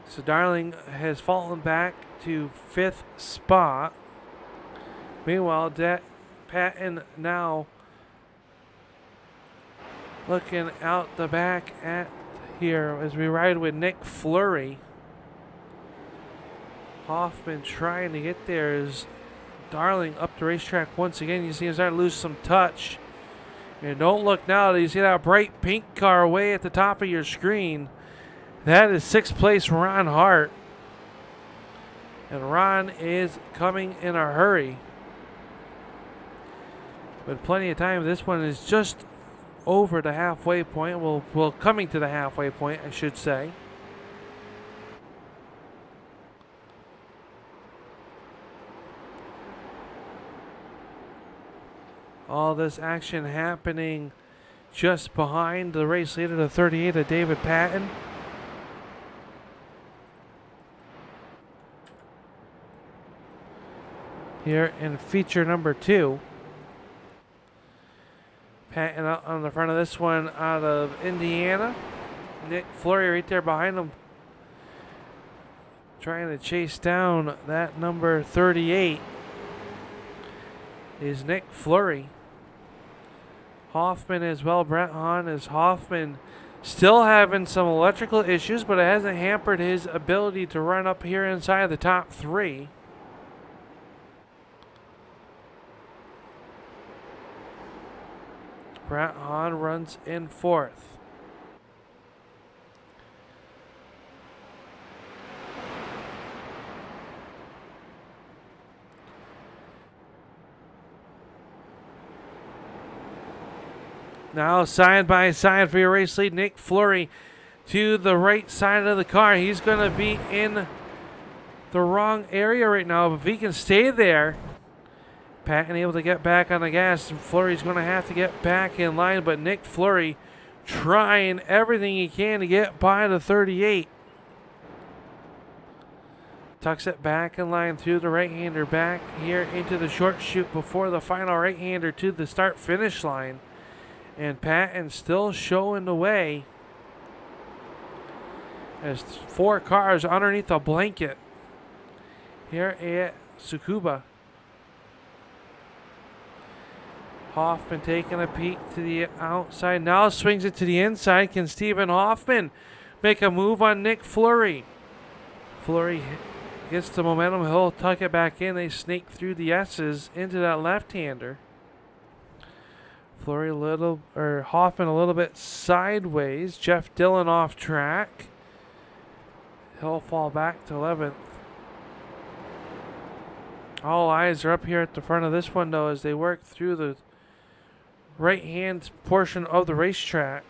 So Darling has fallen back to 5th spot. Meanwhile, Patton now looking out the back at here as we ride with Nick Fleury. Hoffman trying to get there as Darling up the racetrack once again. You see him starting to lose some touch. And don't look now. You see that bright pink car way at the top of your screen. That is 6th place Ron Hart. And Ron is coming in a hurry. With plenty of time. This one is just over the halfway point. Well, coming to the halfway point, I should say. All this action happening just behind the race leader, the 38 of David Patton. Here in feature number 2. Patton out on the front of this one out of Indiana. Nick Fleury right there behind him. Trying to chase down that number 38 is Nick Fleury. Hoffman as well. Brett Hahn is Hoffman still having some electrical issues, but it hasn't hampered his ability to run up here inside the top 3. Brett Hahn runs in 4th. Now side by side for your race lead. Nick Fleury to the right side of the car. He's going to be in the wrong area right now. But if he can stay there, Patton able to get back on the gas. Fleury's going to have to get back in line. But Nick Fleury trying everything he can to get by the 38. Tucks it back in line through the right-hander back here into the short chute before the final right-hander to the start-finish line. And Patton still showing the way as 4 cars underneath a blanket here at Tsukuba. Hoffman taking a peek to the outside. Now swings it to the inside. Can Stephen Hoffman make a move on Nick Fleury? Fleury gets the momentum. He'll tuck it back in. They snake through the S's into that left-hander. Fleury Hoffman a little bit sideways. Jeff Dillon off track. He'll fall back to 11th. All eyes are up here at the front of this one, though, as they work through the right-hand portion of the racetrack.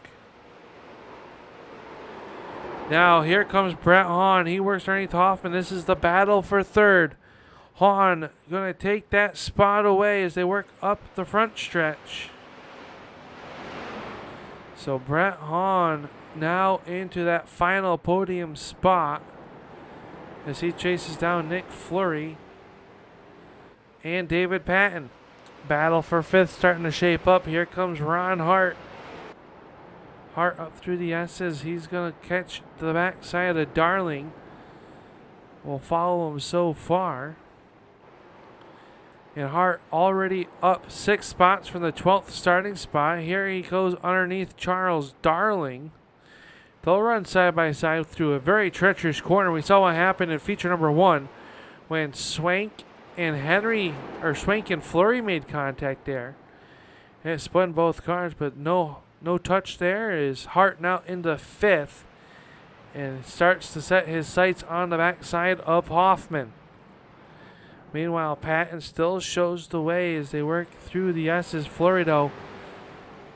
Now here comes Brett Hahn. He works underneath Hoffman. This is the battle for third. Hahn going to take that spot away as they work up the front stretch. So Brett Hahn now into that final podium spot as he chases down Nick Fleury and David Patton. Battle for fifth starting to shape up. Here comes Ron Hart. Hart up through the S's. He's going to catch the backside of Darling. We'll follow him so far. And Hart already up 6 spots from the 12th starting spot. Here he goes underneath Charles Darling. They'll run side by side through a very treacherous corner. We saw what happened in feature number 1 when Swank and Fleury made contact there. And it spun both cars, but no touch there. Is Hart now into 5th and starts to set his sights on the backside of Hoffman. Meanwhile, Patton still shows the way as they work through the S's. Fleury, though,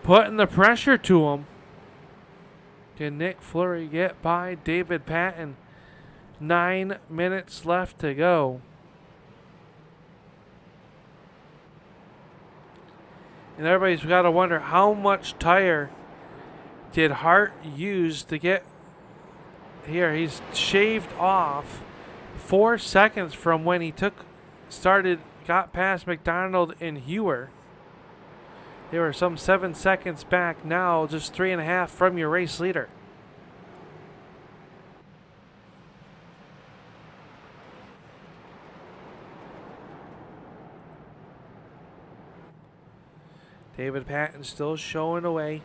putting the pressure to him. Can Nick Fleury get by David Patton? 9 minutes left to go. And everybody's got to wonder how much tire did Hart use to get here. He's shaved off 4 seconds from when he got past McDonald and Hewer. They were some 7 seconds back now, just 3.5 from your race leader. David Patton still showing away.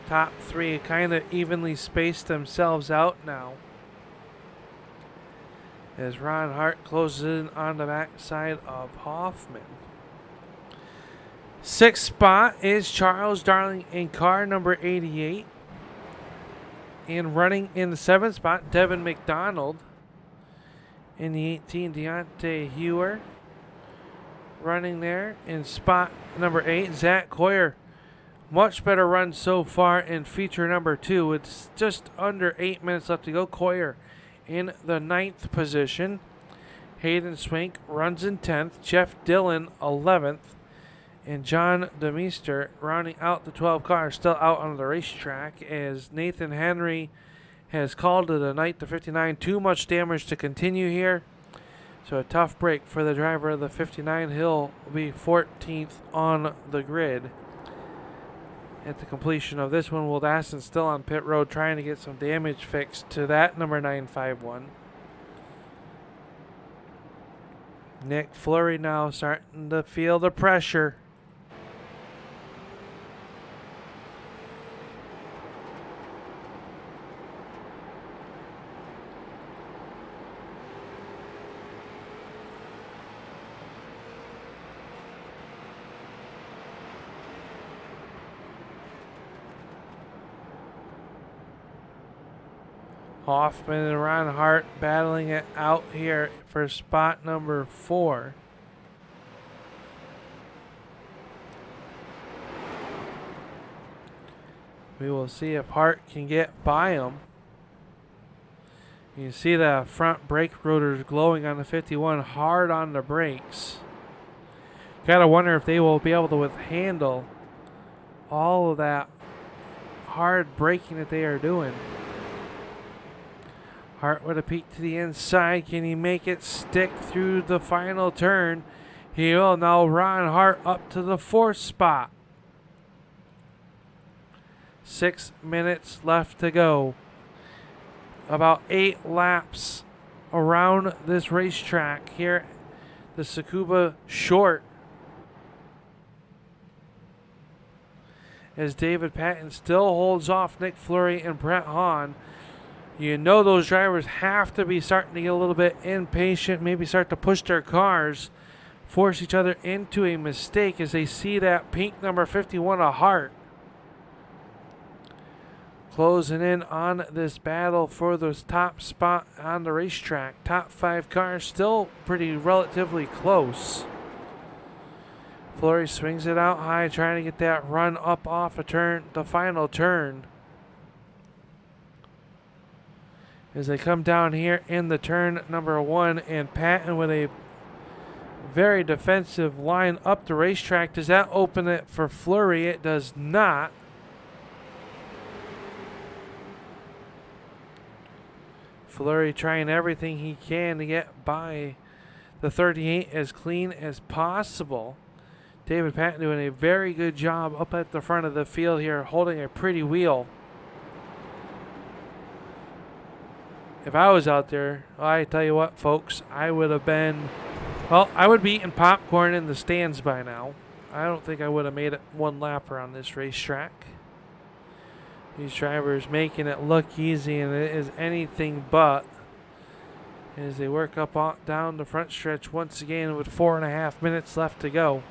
Top 3 kind of evenly spaced themselves out now. As Ron Hart closes in on the backside of Hoffman. 6th spot is Charles Darling in car number 88. And running in the 7th spot, Devin McDonald. In the 18, Deontay Hewer. Running there in spot number 8, Zach Coyer. Much better run so far in feature number 2. It's just under 8 minutes left to go. Coyer in the 9th position. Hayden Swank runs in 10th. Jeff Dillon 11th. And John DeMeester rounding out the 12 cars, still out on the racetrack as Nathan Henry has called it a night. The 59, too much damage to continue here. So a tough break for the driver of the 59. He'll be 14th on the grid. At the completion of this one, Will Daston still on pit road trying to get some damage fixed to that number 951. Nick Fleury now starting to feel the pressure. Hoffman and Ron Hart battling it out here for spot number 4. We will see if Hart can get by him. You see the front brake rotors glowing on the 51, hard on the brakes. Gotta wonder if they will be able to handle all of that hard braking that they are doing. Hart with a peek to the inside. Can he make it stick through the final turn? He will. Now Ron Hart up to the 4th spot. 6 minutes left to go. About 8 laps around this racetrack here. The Tsukuba short. As David Patton still holds off Nick Fleury and Brett Hahn. You know those drivers have to be starting to get a little bit impatient, maybe start to push their cars, force each other into a mistake as they see that pink number 51 of Hart closing in on this battle for the top spot on the racetrack. Top 5 cars still pretty relatively close. Fleury swings it out high, trying to get that run up off a turn, the final turn. As they come down here in the turn number 1, and Patton with a very defensive line up the racetrack. Does that open it for Fleury? It does not. Fleury trying everything he can to get by the 38 as clean as possible. David Patton doing a very good job up at the front of the field here, holding a pretty wheel. If I was out there, I tell you what, folks, I would have been, well, I would be eating popcorn in the stands by now. I don't think I would have made it 1 lap around this racetrack. These drivers making it look easy, and it is anything but. As they work up down the front stretch once again with 4.5 minutes left to go.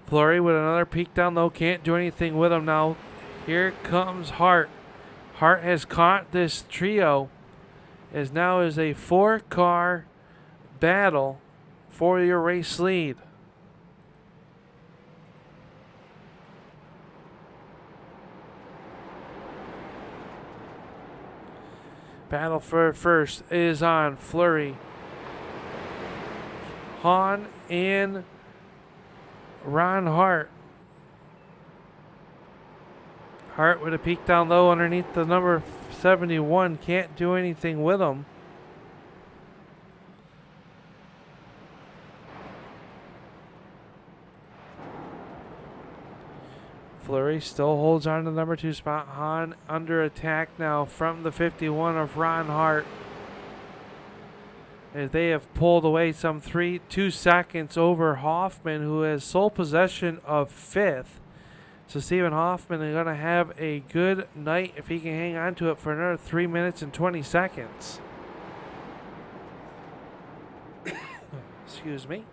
Fleury with another peek down low, can't do anything with him now. Here comes Hart. Hart has caught this trio, as now is a 4-car battle for your race lead. Battle for first is on Fleury, Hahn, and Ron Hart. Hart with a peek down low underneath the number 71. Can't do anything with him. Fleury still holds on to the number 2 spot. Hahn under attack now from the 51 of Ron Hart, as they have pulled away some 2 seconds over Hoffman, who has sole possession of 5th. So Stephen Hoffman is going to have a good night if he can hang on to it for another 3 minutes and 20 seconds. Excuse me.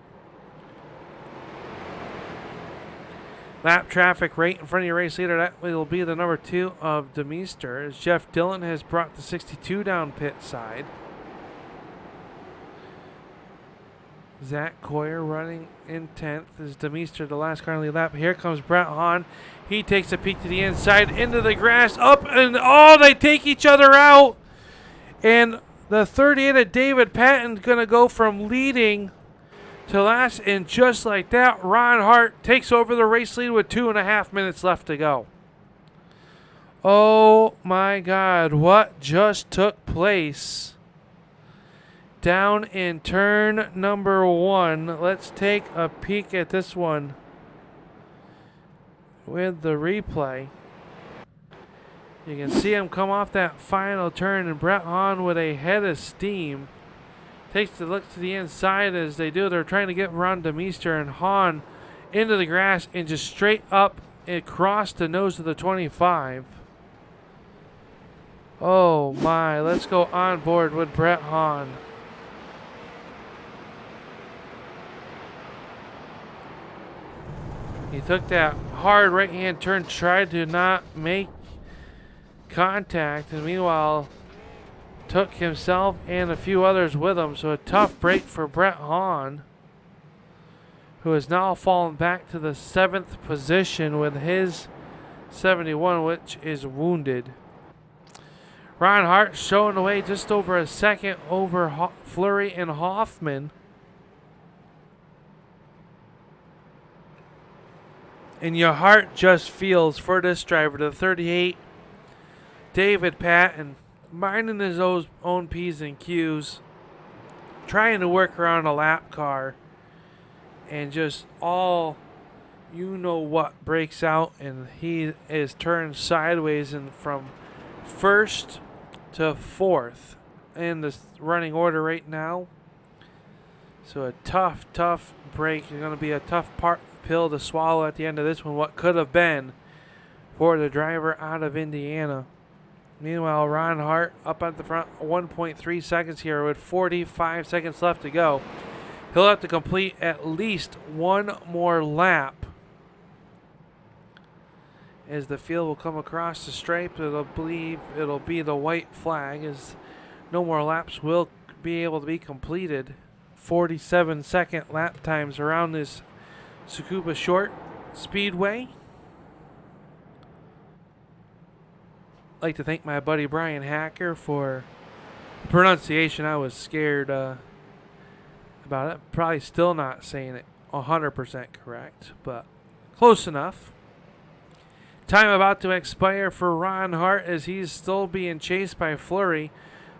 Lap traffic right in front of your race leader. That will be the number 2 of Demeester, as Jeff Dillon has brought the 62 down pit side. Zach Coyer running in 10th as Demeester, the last car on the lap. Here comes Brett Hahn. He takes a peek to the inside, into the grass, up, and they take each other out. And the 38 of David Patton going to go from leading to last, and just like that, Ron Hart takes over the race lead with 2.5 minutes left to go. Oh my God, what just took place down in turn number 1? Let's take a peek at this one with the replay. You can see him come off that final turn, and Brett Hahn with a head of steam takes a look to the inside. As they do, they're trying to get Ron Demeester and Hahn into the grass and just straight up across the nose of the 25. Oh my, let's go on board with Brett Hahn. He took that hard right-hand turn, tried to not make contact, and meanwhile took himself and a few others with him. So a tough break for Brett Hahn, who has now fallen back to the 7th position with his 71, which is wounded. Ron Hart showing away just over a second over Fleury and Hoffman. And your heart just feels for this driver, the 38, David Patton, minding his own P's and Q's, trying to work around a lap car, and just all you know what breaks out, and he is turned sideways and from first to fourth in the running order right now. So a tough break. It's going to be a tough pill to swallow at the end of this one, what could have been for the driver out of Indiana. Meanwhile, Ron Hart up at the front, 1.3 seconds here with 45 seconds left to go. He'll have to complete at least one more lap as the field will come across the stripe. It'll be the white flag as no more laps will be able to be completed. 47-second lap times around this Tsukuba Short Speedway. I'd like to thank my buddy Brian Hacker for the pronunciation. I was scared about it. Probably still not saying it 100% correct, but close enough. Time about to expire for Ron Hart as he's still being chased by Fleury,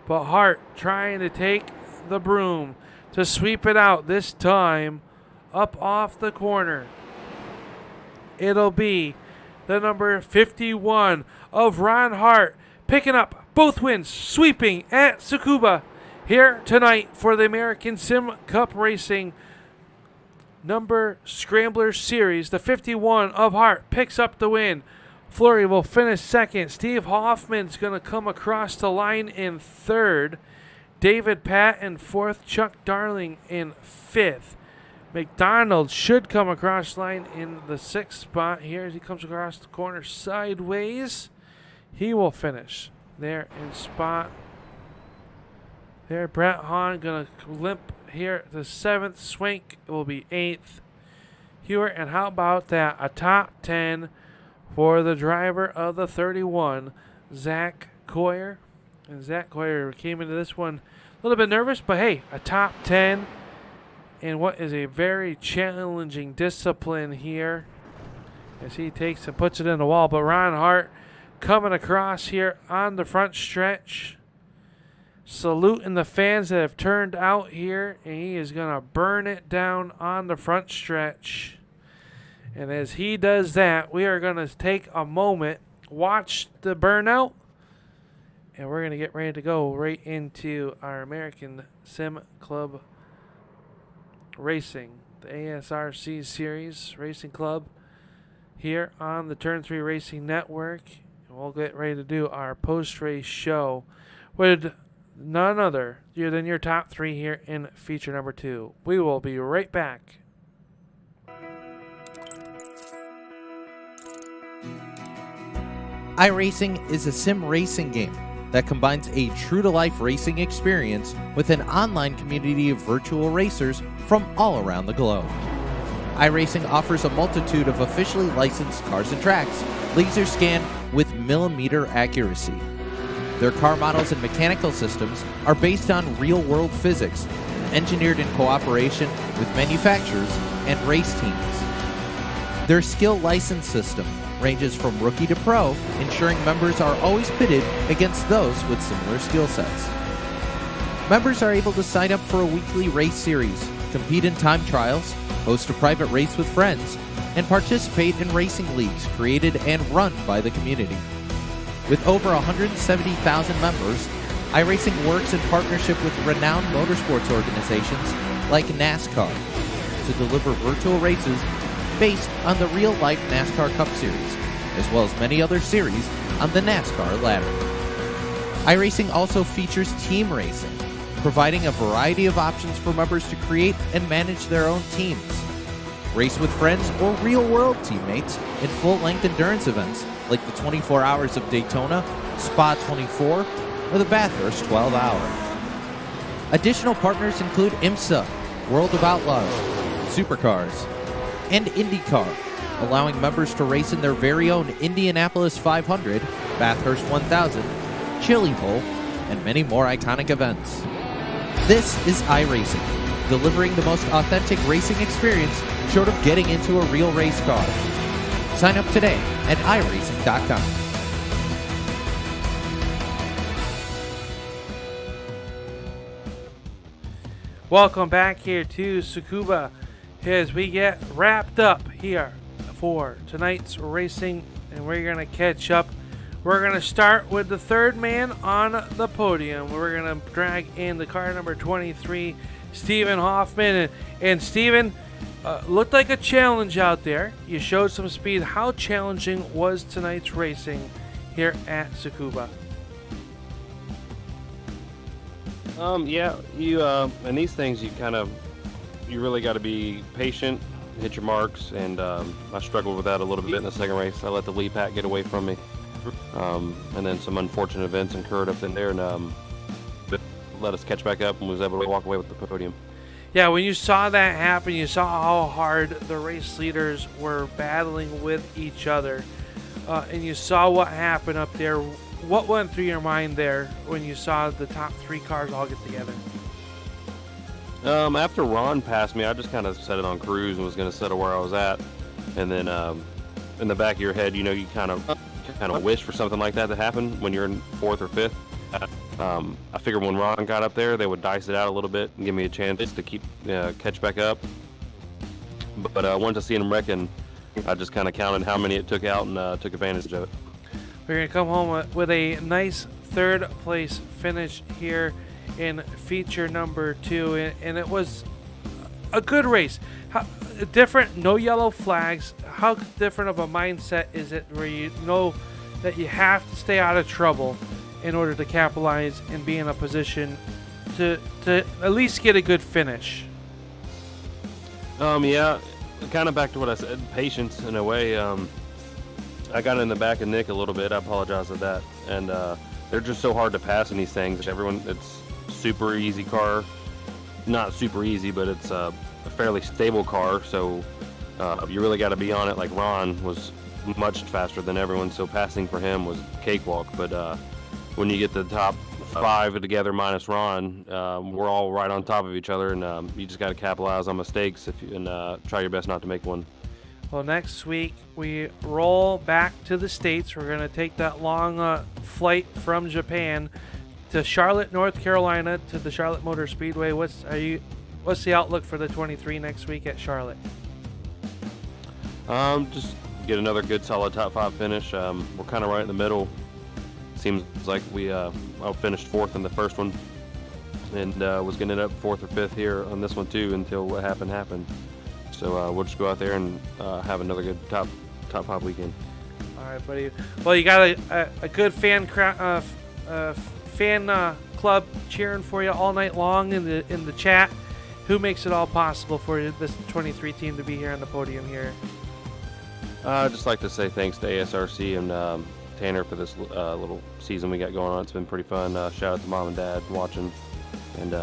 but Hart trying to take the broom to sweep it out, this time up off the corner. It'll be the number 51 of Ron Hart picking up both wins, sweeping at Tsukuba here tonight for the American Sim Cup Racing number Scrambler Series. The 51 of Hart picks up the win. Fleury will finish second. Steve Hoffman's going to come across the line in third. David Patton fourth. Chuck Darling in fifth. McDonald should come across the line in the sixth spot here as he comes across the corner sideways. He will finish there in spot there. Brett Hahn going to limp here. The seventh. Swank will be eighth. Hewitt, and how about that? A top 10 for the driver of the 31, Zach Coyer. And Zach Coyer came into this one a little bit nervous, but hey, a top 10 in what is a very challenging discipline here as he takes and puts it in the wall. But Ron Hart coming across here on the front stretch, saluting the fans that have turned out here, and he is going to burn it down on the front stretch. And as he does that, we are going to take a moment, watch the burnout, and we're going to get ready to go right into our American Sim Club Racing, the ASRC Series Racing Club here on the Turn 3 Racing Network. And we'll get ready to do our post-race show with none other than your top three here in feature number 2. We will be right back. iRacing is a sim racing game that combines a true-to-life racing experience with an online community of virtual racers from all around the globe. iRacing offers a multitude of officially licensed cars and tracks, laser scanned with millimeter accuracy. Their car models and mechanical systems are based on real-world physics, engineered in cooperation with manufacturers and race teams. Their skill license system ranges from rookie to pro, ensuring members are always pitted against those with similar skill sets. Members are able to sign up for a weekly race series, compete in time trials, host a private race with friends, and participate in racing leagues created and run by the community. With over 170,000 members, iRacing works in partnership with renowned motorsports organizations like NASCAR to deliver virtual races based on the real-life NASCAR Cup Series, as well as many other series on the NASCAR ladder. iRacing also features team racing, providing a variety of options for members to create and manage their own teams. Race with friends or real-world teammates in full-length endurance events like the 24 Hours of Daytona, Spa 24, or the Bathurst 12-Hour. Additional partners include IMSA, World of Outlaws, supercars, and IndyCar, allowing members to race in their very own Indianapolis 500, Bathurst 1000, Chili Bowl, and many more iconic events. This is iRacing, delivering the most authentic racing experience short of getting into a real race car. Sign up today at iRacing.com. Welcome back here to Tsukuba as we get wrapped up here for tonight's racing, and we're going to catch up. We're going to start with the third man on the podium. We're going to drag in the car number 23, Stephen Hoffman. And Stephen, looked like a challenge out there. You showed some speed. How challenging was tonight's racing here at Tsukuba? Yeah, you and these things you really got to be patient, hit your marks, and I struggled with that a little bit in the second race. I let the lead pack get away from me, and then some unfortunate events occurred up in there, and let us catch back up and was able to walk away with the podium. Yeah, when you saw that happen, you saw how hard the race leaders were battling with each other, and you saw what happened up there. What went through your mind there when you saw the top three cars all get together? After Ron passed me, I just kind of set it on cruise and was going to settle where I was at. And then in the back of your head, you know, you kind of wish for something like that to happen when you're in fourth or fifth. I figured when Ron got up there, they would dice it out a little bit and give me a chance to keep catch back up. But once I seen him wrecking, I just kind of counted how many it took out and took advantage of it. We're going to come home with a nice third place finish here in feature number 2, and it was a good race. How different, no yellow flags. How different of a mindset is it where you know that you have to stay out of trouble in order to capitalize and be in a position to at least get a good finish? Yeah, kind of back to what I said, patience in a way. I got in the back of Nick a little bit. I apologize for that. And they're just so hard to pass in these things. It's super easy car. Not super easy, but it's a fairly stable car. So you really got to be on it. Like Ron was much faster than everyone, so passing for him was cakewalk. But when you get the top 5 together minus Ron, we're all right on top of each other, and you just got to capitalize on mistakes and try your best not to make one. Well, next week we roll back to the States. We're going to take that long flight from Japan to Charlotte, North Carolina, to the Charlotte Motor Speedway. What's the outlook for the 23 next week at Charlotte? Just get another good solid top 5 finish. We're kind of right in the middle. Seems like I finished 4th in the first one, and was going to end up 4th or 5th here on this one too until what happened. So we'll just go out there and have another good top 5 weekend. All right, buddy. Well, you got a good fan club cheering for you all night long in the chat. Who makes it all possible for this 23 team to be here on the podium here? I'd just like to say thanks to ASRC and Tanner for this little season we got going on. It's been pretty fun. Shout out to Mom and Dad watching, and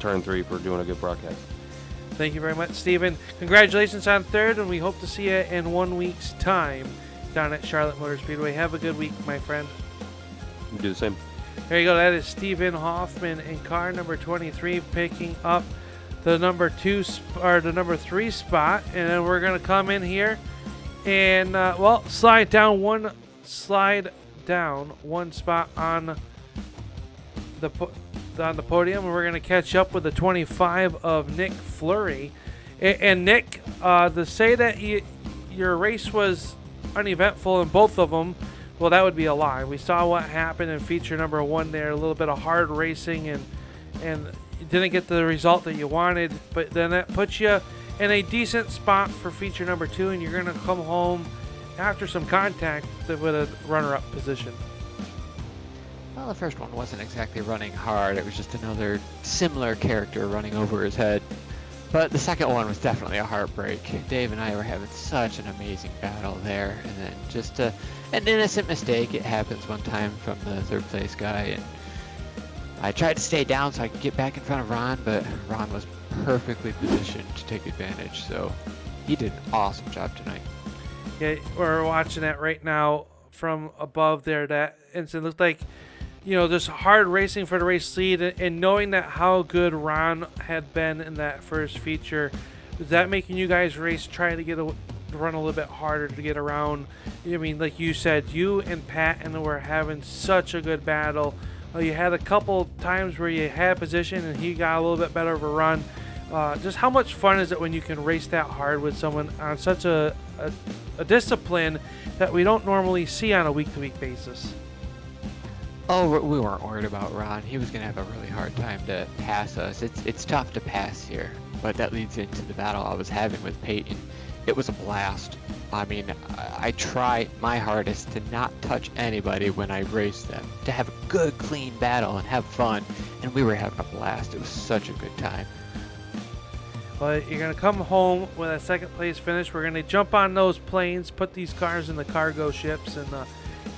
Turn 3 for doing a good broadcast. Thank you very much, Stephen. Congratulations on third, and we hope to see you in 1 week's time down at Charlotte Motor Speedway. Have a good week, my friend. You do the same. There you go. That is Stephen Hoffman in car number 23, picking up the number 3 spot, and then we're gonna come in here and slide down one spot on the podium, and we're going to catch up with the 25 of Nick Fleury. And Nick, to say that your race was uneventful in both of them, well, that would be a lie. We saw what happened in feature number 1 there, a little bit of hard racing, and you didn't get the result that you wanted, but then that puts you in a decent spot for feature number 2, and you're going to come home after some contact with a runner-up position. Well, the first one wasn't exactly running hard. It was just another similar character running over his head. But the second one was definitely a heartbreak. Dave and I were having such an amazing battle there. And then just an innocent mistake. It happens one time from the third place guy. And I tried to stay down so I could get back in front of Ron, but Ron was perfectly positioned to take advantage. So he did an awesome job tonight. Yeah, we're watching that right now from above there. That instant looked like, just hard racing for the race lead, and knowing that how good Ron had been in that first feature, was that making you guys race, trying to run a little bit harder to get around? I mean, like you said, you and Patton were having such a good battle. You had a couple times where you had position and he got a little bit better of a run. Just how much fun is it when you can race that hard with someone on such a discipline that we don't normally see on a week-to-week basis? Oh, we weren't worried about Ron. He was going to have a really hard time to pass us. It's tough to pass here, but that leads into the battle I was having with Peyton. It was a blast. I mean, I try my hardest to not touch anybody when I race them, to have a good, clean battle and have fun, and we were having a blast. It was such a good time. Well, you're going to come home with a second place finish. We're going to jump on those planes, put these cars in the cargo ships, and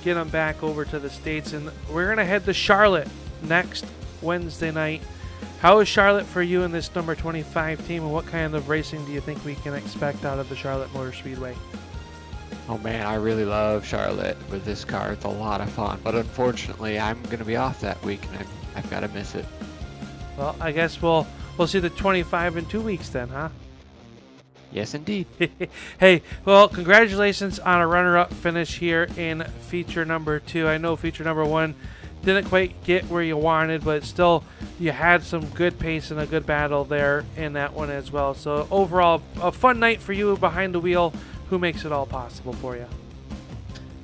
get them back over to the States. And we're going to head to Charlotte next Wednesday night. How is Charlotte for you in this number 25 team, and what kind of racing do you think we can expect out of the Charlotte Motor Speedway? Oh man, I really love Charlotte with this car. It's a lot of fun, but unfortunately I'm going to be off that week, and I've got to miss it. Well, I guess we'll see the 25 in 2 weeks then, huh? Yes, indeed. Hey, well, congratulations on a runner-up finish here in feature number 2. I know feature number 1 didn't quite get where you wanted, but still you had some good pace and a good battle there in that one as well. So overall, a fun night for you behind the wheel. Who makes it all possible for you?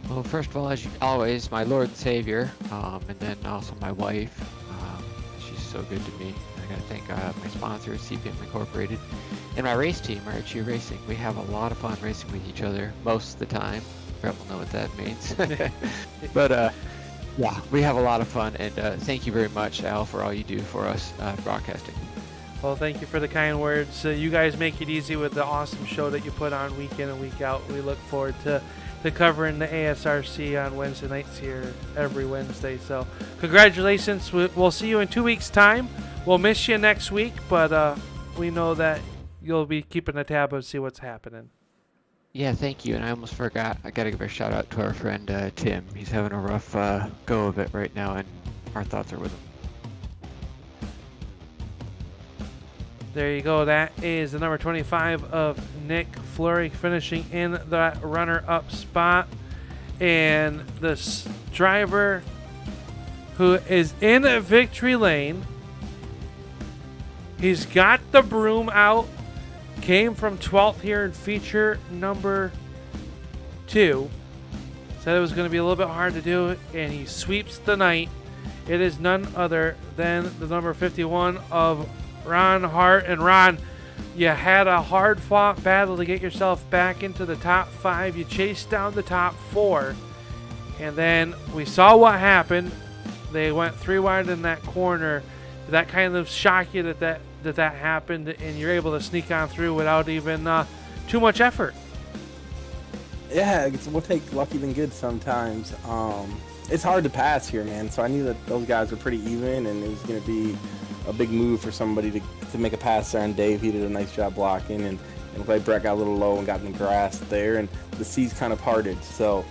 Well, first of all, as always, my Lord and Savior, and then also my wife. She's so good to me. I gotta thank my sponsor, CPM Incorporated, and my race team, RHU Racing. We have a lot of fun racing with each other most of the time. Brett will know what that means. But yeah, we have a lot of fun, and thank you very much, Al, for all you do for us broadcasting. Well, thank you for the kind words. You guys make it easy with the awesome show that you put on week in and week out. We look forward to covering the ASRC on Wednesday nights here every Wednesday. So congratulations. We'll see you in 2 weeks' time. We'll miss you next week, but we know that you'll be keeping a tab and see what's happening. Yeah, thank you. And I almost forgot. I got to give a shout out to our friend Tim. He's having a rough go of it right now, and our thoughts are with him. There you go. That is the number 25 of Nick Fleury finishing in that runner-up spot. And the driver who is in a victory lane, he's got the broom out, came from 12th here in feature number 2. Said it was going to be a little bit hard to do, and he sweeps the night. It is none other than the number 51 of Ron Hart. And Ron, you had a hard-fought battle to get yourself back into the top 5. You chased down the top 4, and then we saw what happened. They went 3 wide in that corner. Did that kind of shock you that happened, and you're able to sneak on through without even too much effort? Yeah, we'll take lucky than good sometimes. It's hard to pass here, man, so I knew that those guys were pretty even, and it was going to be a big move for somebody to make a pass there on Dave. He did a nice job blocking, and like Brett got a little low and got in the grass there, and the seas kind of parted. So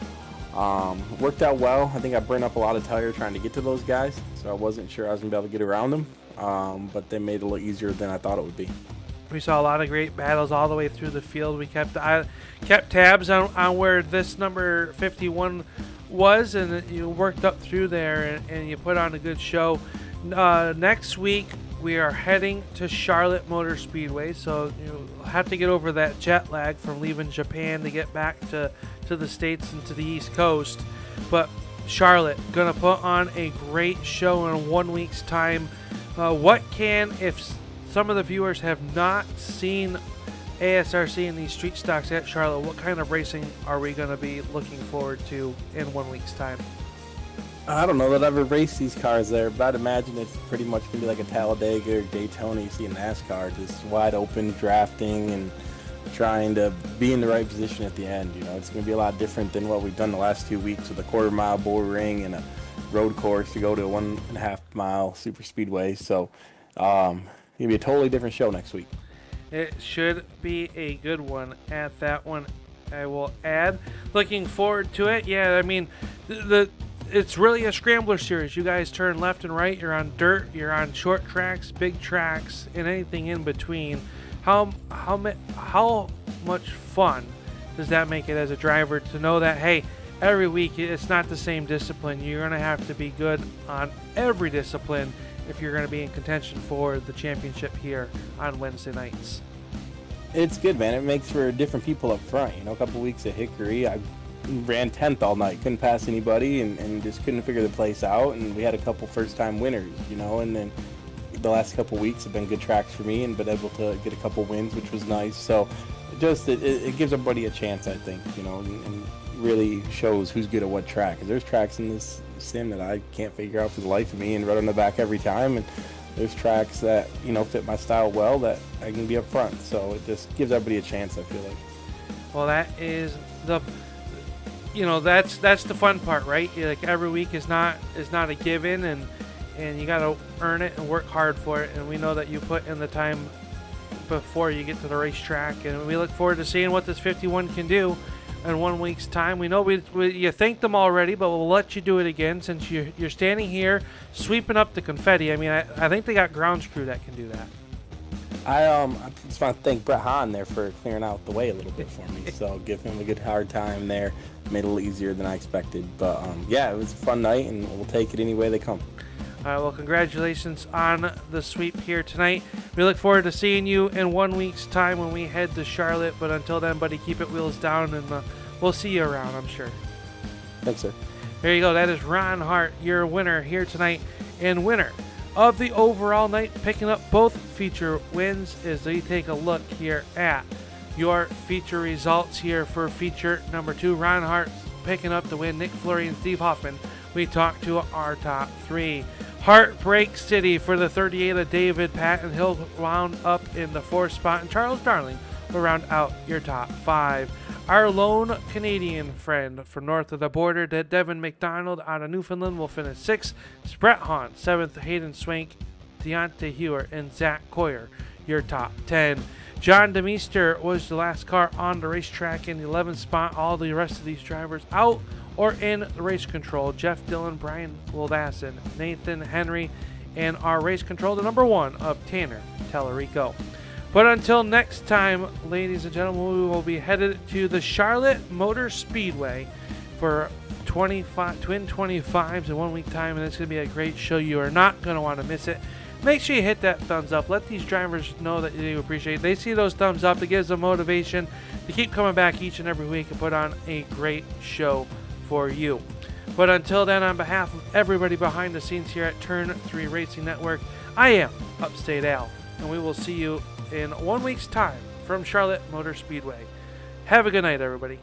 worked out well. I think I burned up a lot of tire trying to get to those guys, so I wasn't sure I was going to be able to get around them, but they made it a little easier than I thought it would be. We saw a lot of great battles all the way through the field. We kept tabs on where this number 51 was, and you worked up through there, and you put on a good show. Next week, we are heading to Charlotte Motor Speedway, so you have to get over that jet lag from leaving Japan to get back to the States and to the East Coast. But Charlotte, going to put on a great show in 1 week's time. If some of the viewers have not seen ASRC and these street stocks at Charlotte, what kind of racing are we going to be looking forward to in 1 week's time? I don't know that I've ever raced these cars there, but I'd imagine it's pretty much going to be like a Talladega or Daytona you see in NASCAR, just wide open drafting and trying to be in the right position at the end. You know, it's going to be a lot different than what we've done the last 2 weeks with a quarter-mile bull ring and a road course to go to a 1.5 mile super speedway. So gonna be a totally different show next week. It should be a good one at that one, I will add. Looking forward to it. Yeah, I mean, it's really a scrambler series. You guys turn left and right. You're on dirt. You're on short tracks, big tracks, and anything in between. How much fun does that make it as a driver to know that, hey, every week it's not the same discipline. You're going to have to be good on every discipline if you're going to be in contention for the championship here on Wednesday nights. It's good, man. It makes for different people up front. A couple weeks at Hickory, I ran 10th all night, couldn't pass anybody, and just couldn't figure the place out. And we had a couple first-time winners, and then the last couple weeks have been good tracks for me and been able to get a couple wins, which was nice. So it gives everybody a chance, I think, and really shows who's good at what track. 'Cause there's tracks in this sim that I can't figure out for the life of me and run on the back every time. And there's tracks that, fit my style well that I can be up front. So it just gives everybody a chance, I feel like. Well, that is that's the fun part, right? Like every week is not a given, and you got to earn it and work hard for it. And we know that you put in the time before you get to the racetrack, and we look forward to seeing what this 51 can do in 1 week's time. We know you thanked them already, but we'll let you do it again since you're standing here sweeping up the confetti. I mean, I think they got grounds crew that can do that. I just want to thank Brett Hahn there for clearing out the way a little bit for me. So give him a good hard time there. Made it a little easier than I expected. But yeah, it was a fun night, and we'll take it any way they come. Well, congratulations on the sweep here tonight. We look forward to seeing you in 1 week's time when we head to Charlotte. But until then, buddy, keep it wheels down, and we'll see you around, I'm sure. Thanks, sir. There you go. That is Ron Hart, your winner here tonight, and winner of the overall night, picking up both feature wins as we take a look here at your feature results here for feature number 2. Ron Hart picking up the win. Nick Fleury and Steve Hoffman, we talked to our top 3. Heartbreak City for the 38 of David Patton. He'll wound up in the 4th spot, and Charles Darling will round out your top 5. Our lone Canadian friend from north of the border, Devin McDonald out of Newfoundland, will finish 6th. Brett Hahn, 7th. Hayden Swank, Deontay Hewer, and Zach Coyer, your top 10. John DeMeester was the last car on the racetrack in the 11th spot. All the rest of these drivers out or in the race control. Jeff Dillon, Brian Wildassin, Nathan Henry, and our race control, the number 1 of Tanner Tellerico. But until next time, ladies and gentlemen, we will be headed to the Charlotte Motor Speedway for twin 25s in 1 week time, and it's going to be a great show. You are not going to want to miss it. Make sure you hit that thumbs up. Let these drivers know that you appreciate it. They see those thumbs up. It gives them motivation to keep coming back each and every week and put on a great show for you. But until then, on behalf of everybody behind the scenes here at Turn 3 Racing Network, I am Upstate Al, and we will see you in 1 week's time from Charlotte Motor Speedway. Have a good night, everybody.